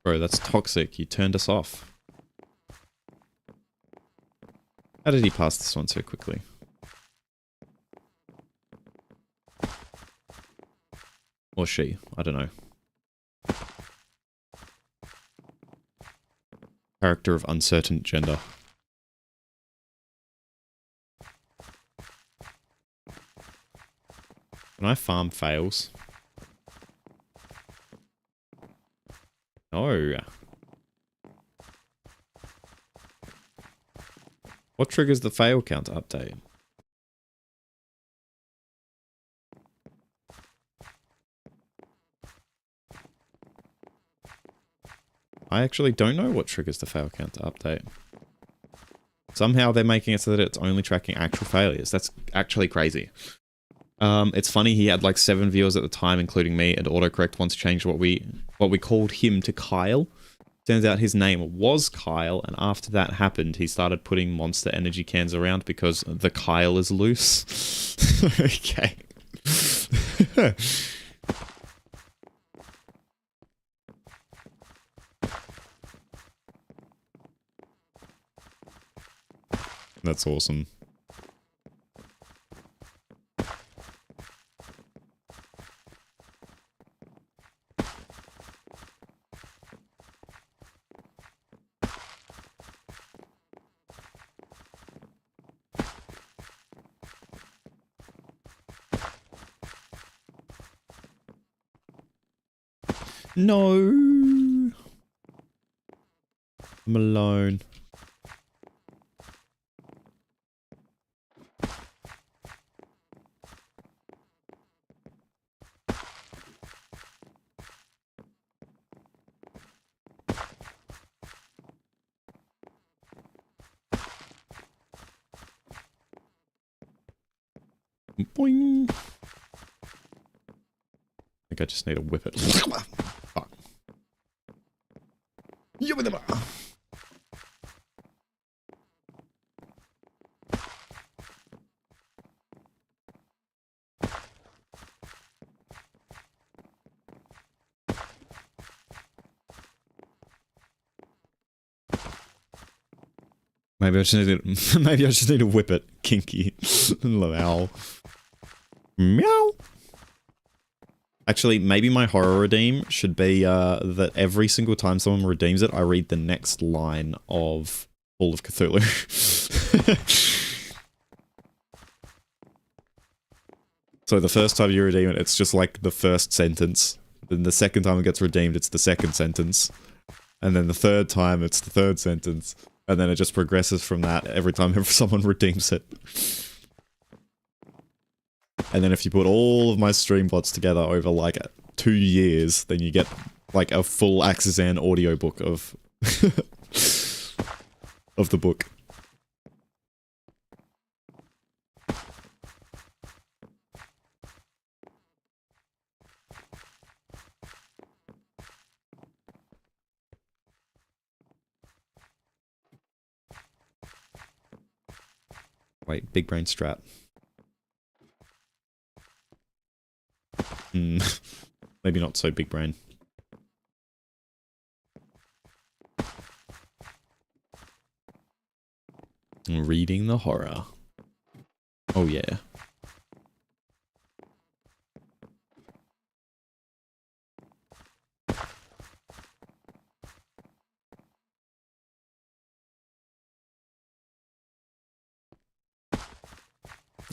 Bro, that's toxic. You turned us off. How did he pass this one so quickly? Or she. I don't know. Character of uncertain gender. Can I farm fails? No. What triggers the fail counter update? I actually don't know what triggers the fail counter update. Somehow they're making it so that it's only tracking actual failures. That's actually crazy. It's funny, he had like 7 viewers at the time, including me, and autocorrect once changed what we called him to Kyle. Turns out his name was Kyle, and after that happened, he started putting Monster Energy cans around because the Kyle is loose. Okay. That's awesome. No. I'm alone. Boing. I think I just need to whip it. Fuck. Maybe I just need to whip it. Kinky. Meow. Meow. Actually, maybe my horror redeem should be that every single time someone redeems it, I read the next line of Call of Cthulhu. So the first time you redeem it, it's just like the first sentence. Then the second time it gets redeemed, it's the second sentence. And then the third time, it's the third sentence. And then it just progresses from that every time someone redeems it. And then if you put all of my stream bots together over like 2 years, then you get like a full Axizan audiobook of of the book. Wait, big brain strat. Maybe not so big brain. Reading the horror. Oh yeah.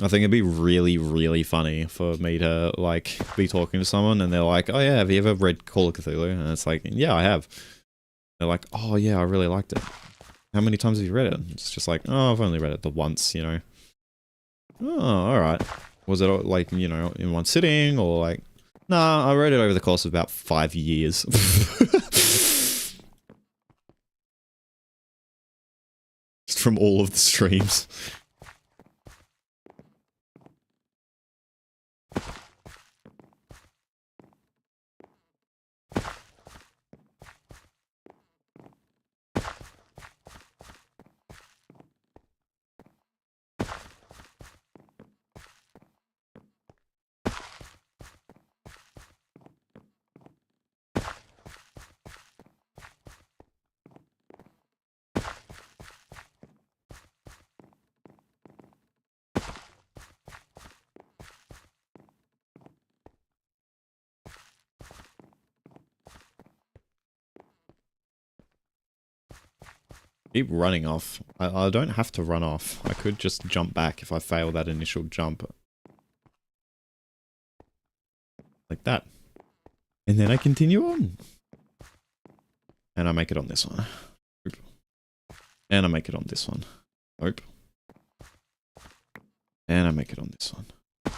I think it'd be really, really funny for me to, like, be talking to someone and they're like, oh yeah, have you ever read Call of Cthulhu? And it's like, yeah, I have. They're like, oh yeah, I really liked it. How many times have you read it? It's just like, oh, I've only read it the once, you know. Oh, alright. Was it, like, you know, in one sitting, or like... Nah, I read it over the course of about 5 years. Just from all of the streams. Keep running off. I don't have to run off. I could just jump back if I fail that initial jump. Like that. And then I continue on. And I make it on this one. Oop. And I make it on this one. Nope. And I make it on this one.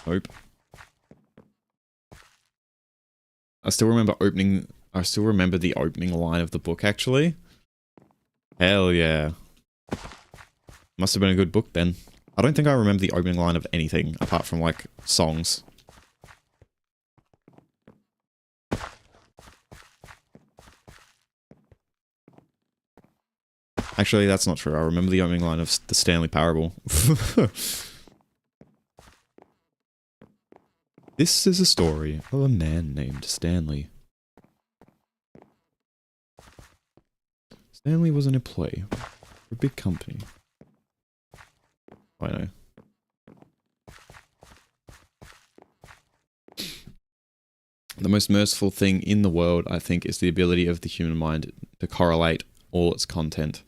Nope. I still remember the opening line of the book, actually. Hell yeah. Must have been a good book then. I don't think I remember the opening line of anything, apart from, like, songs. Actually, that's not true. I remember the opening line of the Stanley Parable. This is a story of a man named Stanley. Stanley was in a play for a big company. I know. The most merciful thing in the world, I think, is the ability of the human mind to correlate all its content.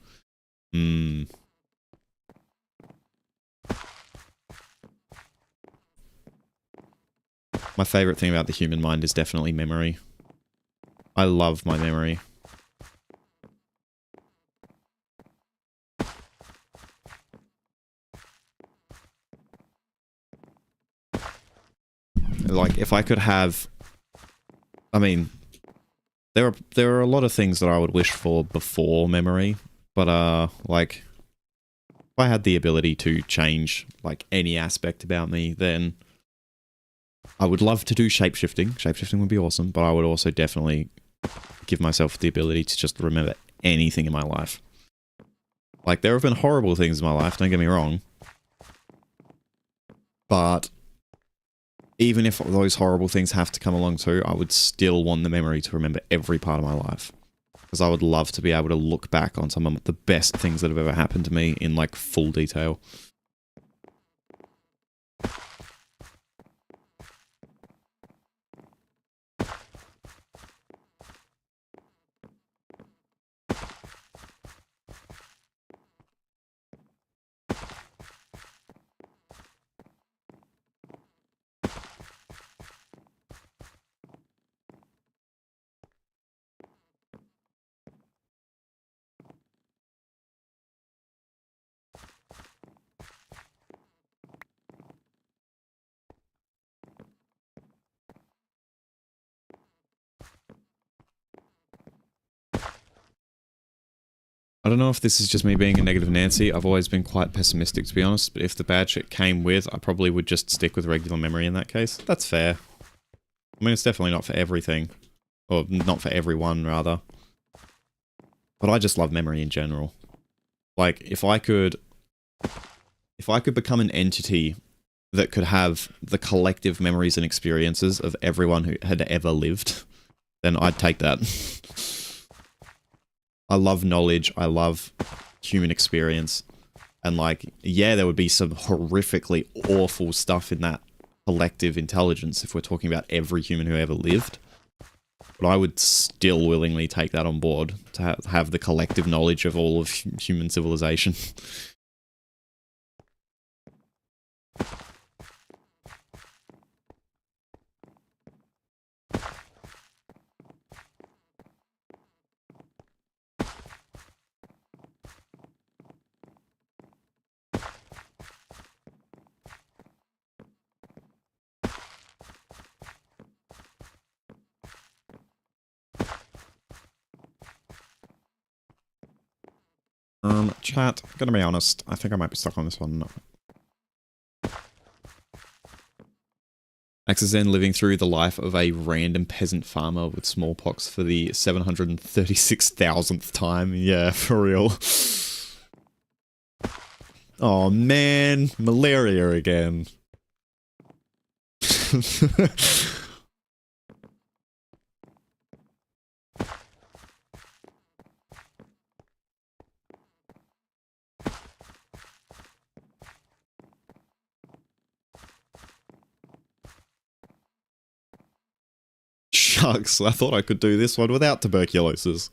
My favorite thing about the human mind is definitely memory. I love my memory. Like, if I could have... I mean, there are a lot of things that I would wish for before memory, but, like, if I had the ability to change, like, any aspect about me, then I would love to do shapeshifting. Shapeshifting would be awesome, but I would also definitely give myself the ability to just remember anything in my life. Like, there have been horrible things in my life, don't get me wrong, but even if those horrible things have to come along too, I would still want the memory to remember every part of my life. Because I would love to be able to look back on some of the best things that have ever happened to me in, like, full detail. I don't know if this is just me being a negative Nancy. I've always been quite pessimistic, to be honest, but if the bad shit came with, I probably would just stick with regular memory in that case. That's fair. I mean, it's definitely not for everything. Or not for everyone, rather. But I just love memory in general. Like, if I could become an entity that could have the collective memories and experiences of everyone who had ever lived, then I'd take that. I love knowledge, I love human experience, and like, yeah, there would be some horrifically awful stuff in that collective intelligence if we're talking about every human who ever lived, but I would still willingly take that on board to have the collective knowledge of all of human civilization. Chat, gonna be honest, I think I might be stuck on this one. Axe is then living through the life of a random peasant farmer with smallpox for the 736,000th time. Yeah, for real. Oh man, malaria again. Shucks, I thought I could do this one without tuberculosis.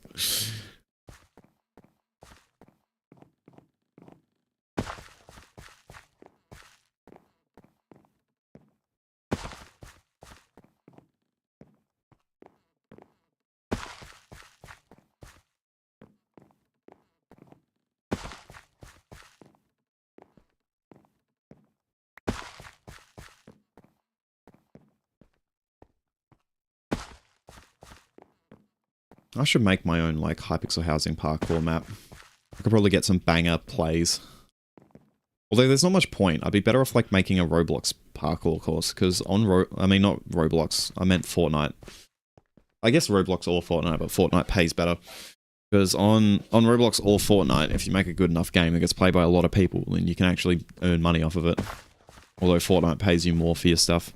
I should make my own, like, Hypixel housing parkour map. I could probably get some banger plays. Although there's not much point. I'd be better off, like, making a Roblox parkour course, because on I mean, not Roblox. I meant Fortnite. I guess Roblox or Fortnite, but Fortnite pays better. Because on Roblox or Fortnite, if you make a good enough game that gets played by a lot of people, then you can actually earn money off of it. Although Fortnite pays you more for your stuff.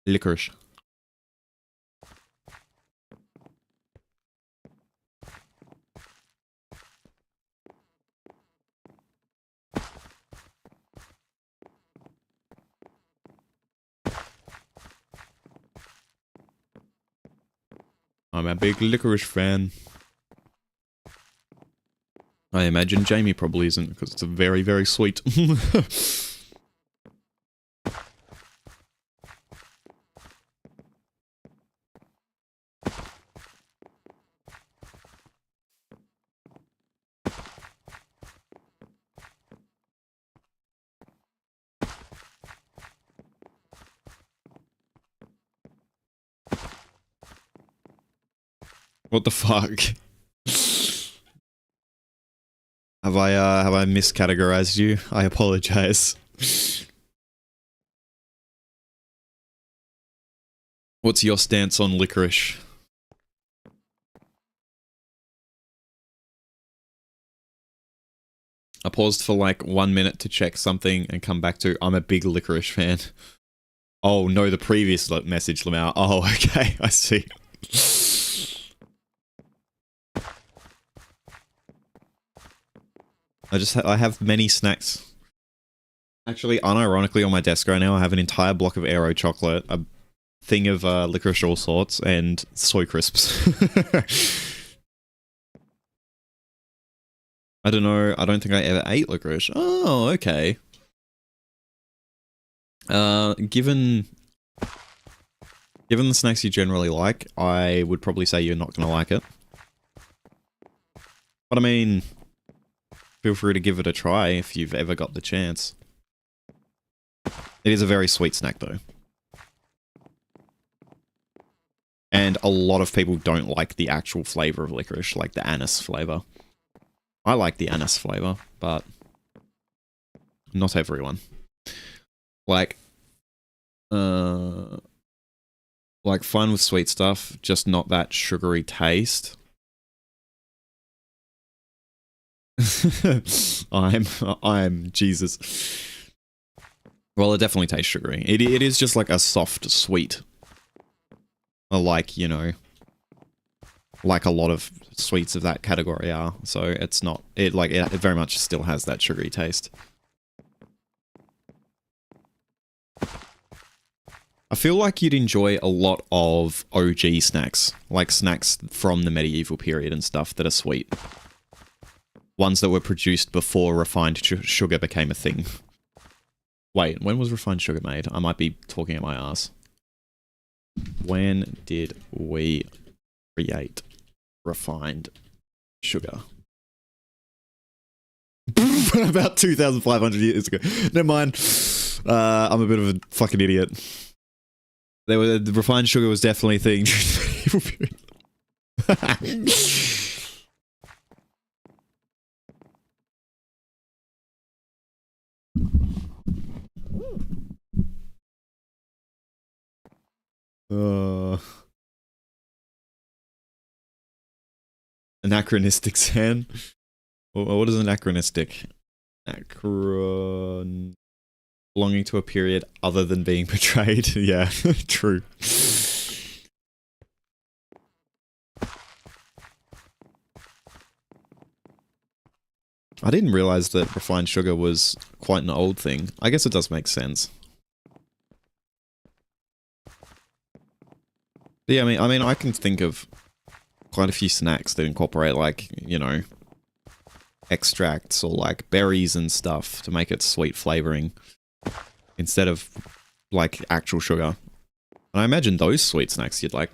Licorice. I'm a big licorice fan. I imagine Jamie probably isn't, because it's a very, very sweet. What the fuck? Have I miscategorized you? I apologize. What's your stance on licorice? I paused for like 1 minute to check something and come back to, I'm a big licorice fan. Oh no, the previous message, Lamau. Oh, okay, I see. I have many snacks. Actually, unironically, on my desk right now, I have an entire block of Aero chocolate, a thing of licorice all sorts, and soy crisps. I don't know. I don't think I ever ate licorice. Oh, okay. Given the snacks you generally like, I would probably say you're not going to like it. But I mean, feel free to give it a try if you've ever got the chance. It is a very sweet snack, though. And a lot of people don't like the actual flavor of licorice, like the anise flavor. I like the anise flavor, but not everyone. Like fine with sweet stuff, just not that sugary taste. I'm Jesus. Well, it definitely tastes sugary. It is just like a soft sweet. Like, you know, like a lot of sweets of that category are. So it's not, it very much still has that sugary taste. I feel like you'd enjoy a lot of OG snacks, like snacks from the medieval period and stuff that are sweet. Ones that were produced before refined sugar became a thing. Wait, when was refined sugar made? I might be talking at my ass. When did we create refined sugar? About 2,500 years ago. Never mind. I'm a bit of a fucking idiot. The refined sugar was definitely a thing during the medieval period. Anachronistic San. What is anachronistic? Belonging to a period other than being portrayed. Yeah, true. I didn't realize that refined sugar was quite an old thing. I guess it does make sense. But yeah, I mean, I can think of quite a few snacks that incorporate, like, you know, extracts or like berries and stuff to make it sweet flavoring instead of like actual sugar. And I imagine those sweet snacks you'd like.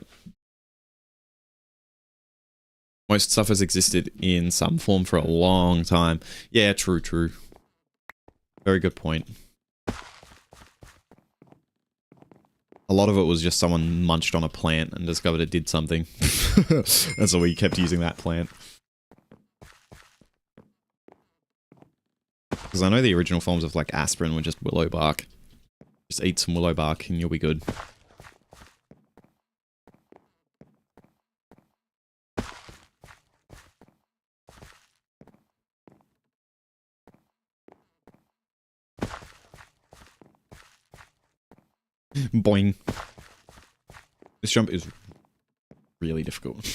Most stuff has existed in some form for a long time. Yeah, true, true. Very good point. A lot of it was just someone munched on a plant and discovered it did something. And so we kept using that plant. Because I know the original forms of like aspirin were just willow bark. Just eat some willow bark and you'll be good. Boing. This jump is really difficult.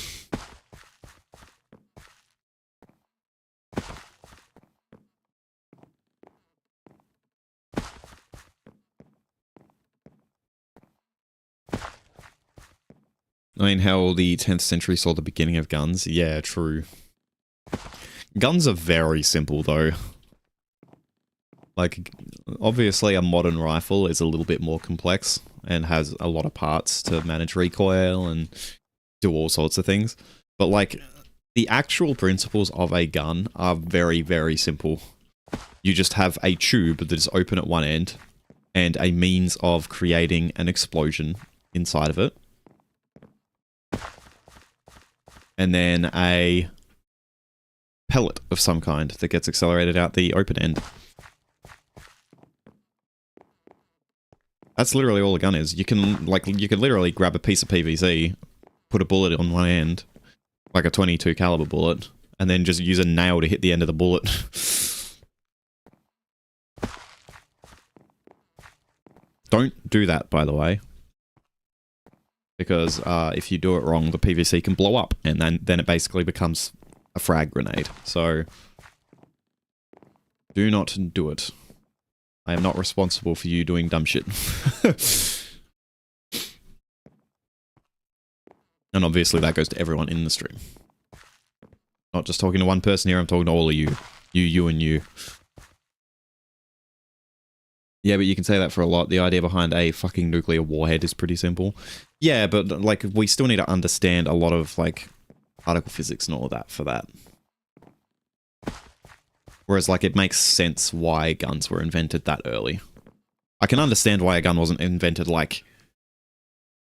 I mean, how the 10th century saw the beginning of guns? Yeah, true. Guns are very simple, though. Like, obviously a modern rifle is a little bit more complex and has a lot of parts to manage recoil and do all sorts of things. But, like, the actual principles of a gun are very, very simple. You just have a tube that is open at one end and a means of creating an explosion inside of it. And then a pellet of some kind that gets accelerated out the open end. That's literally all a gun is. You can literally grab a piece of PVC, put a bullet on one end, like a 22 caliber bullet, and then just use a nail to hit the end of the bullet. Don't do that, by the way. Because if you do it wrong, the PVC can blow up, and then it basically becomes a frag grenade. So, do not do it. I am not responsible for you doing dumb shit. And obviously that goes to everyone in the stream. Not just talking to one person here, I'm talking to all of you. You, and you. Yeah, but you can say that for a lot. The idea behind a fucking nuclear warhead is pretty simple. Yeah, but, like, we still need to understand a lot of, like, particle physics and all of that for that. Whereas, like, it makes sense why guns were invented that early. I can understand why a gun wasn't invented, like,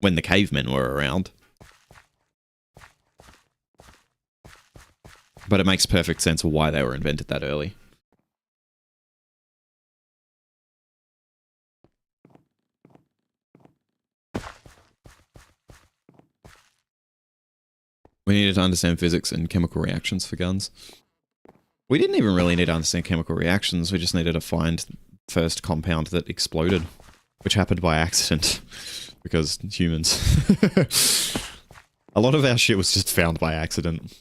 when the cavemen were around. But it makes perfect sense why they were invented that early. We needed to understand physics and chemical reactions for guns. We didn't even really need to understand chemical reactions, we just needed to find first compound that exploded. Which happened by accident. Because humans. A lot of our shit was just found by accident.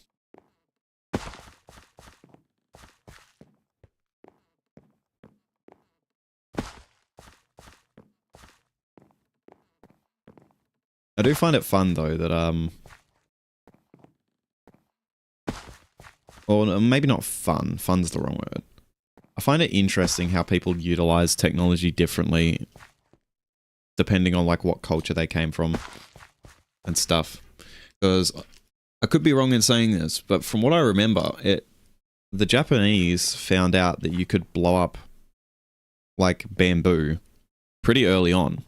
I do find it fun, though, that, or maybe not fun. Fun's the wrong word. I find it interesting how people utilize technology differently depending on, like, what culture they came from and stuff. Because I could be wrong in saying this, but from what I remember, the Japanese found out that you could blow up, like, bamboo pretty early on.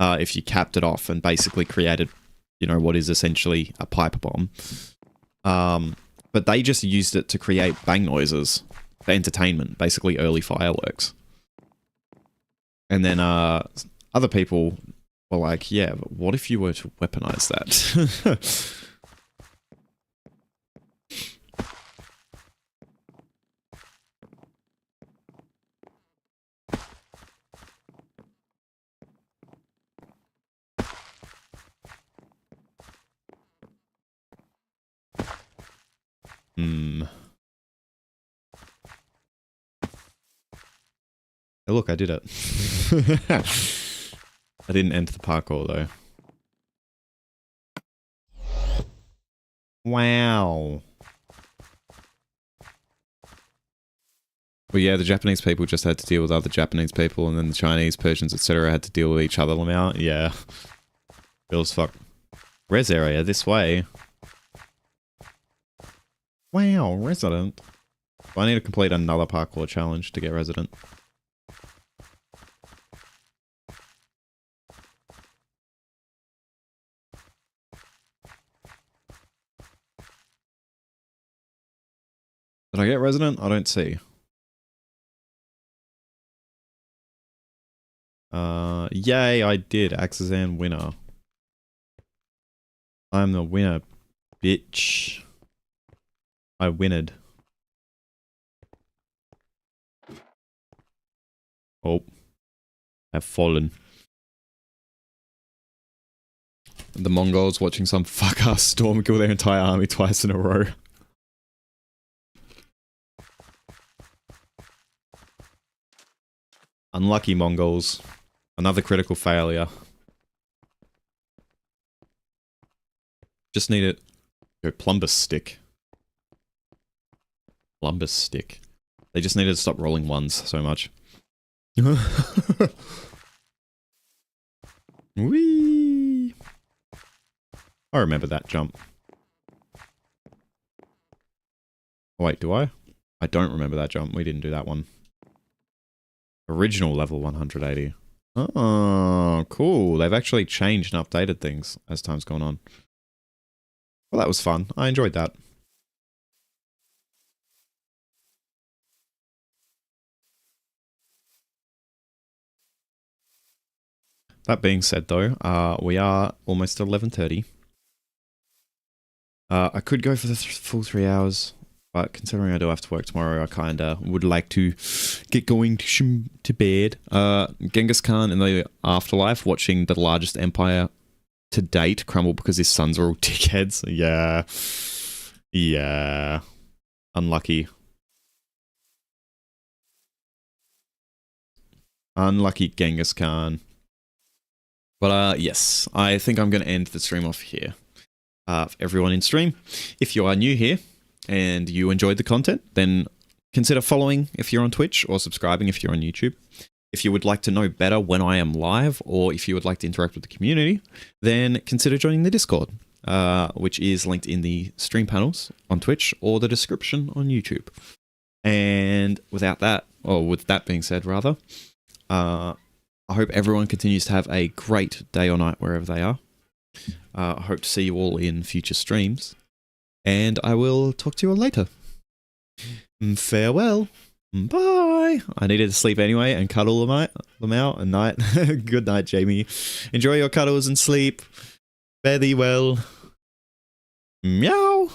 If you capped it off and basically created, you know, what is essentially a pipe bomb. But they just used it to create bang noises for entertainment, basically early fireworks. And then other people were like, yeah, but what if you were to weaponize that? Oh, look, I did it. I didn't enter the parkour, though. Wow. But yeah, the Japanese people just had to deal with other Japanese people, and then the Chinese, Persians, etc. had to deal with each other now. Yeah. Real as fuck. Res area, this way. Wow, resident. I need to complete another parkour challenge to get resident. Did I get resident? I don't see. Yay, I did. Axazan winner. I'm the winner, bitch. I winned. Oh. Have fallen. The Mongols watching some fuck-ass storm kill their entire army twice in a row. Unlucky Mongols. Another critical failure. Just need it. Go Plumbus stick. Plumbus stick. They just needed to stop rolling ones so much. Whee! I remember that jump. Oh, wait, do I? I don't remember that jump. We didn't do that one. Original level 180. Oh, cool. They've actually changed and updated things as time's gone on. Well, that was fun. I enjoyed that. That being said, though, we are almost 11:30. I could go for the full 3 hours, but considering I do have to work tomorrow, I kinda would like to get going to bed. Genghis Khan in the afterlife, watching the largest empire to date crumble because his sons are all dickheads. Yeah. Yeah. Unlucky. Unlucky Genghis Khan. But yes, I think I'm going to end the stream off here. For everyone in stream, if you are new here and you enjoyed the content, then consider following if you're on Twitch or subscribing if you're on YouTube. If you would like to know better when I am live, or if you would like to interact with the community, then consider joining the Discord, which is linked in the stream panels on Twitch or the description on YouTube. And without that, or with that being said, rather, I hope everyone continues to have a great day or night wherever they are. I hope to see you all in future streams, and I will talk to you all later. Farewell. Bye. I needed to sleep anyway and cuddle them out at night. Good night, Jamie. Enjoy your cuddles and sleep. Fare thee well. Meow.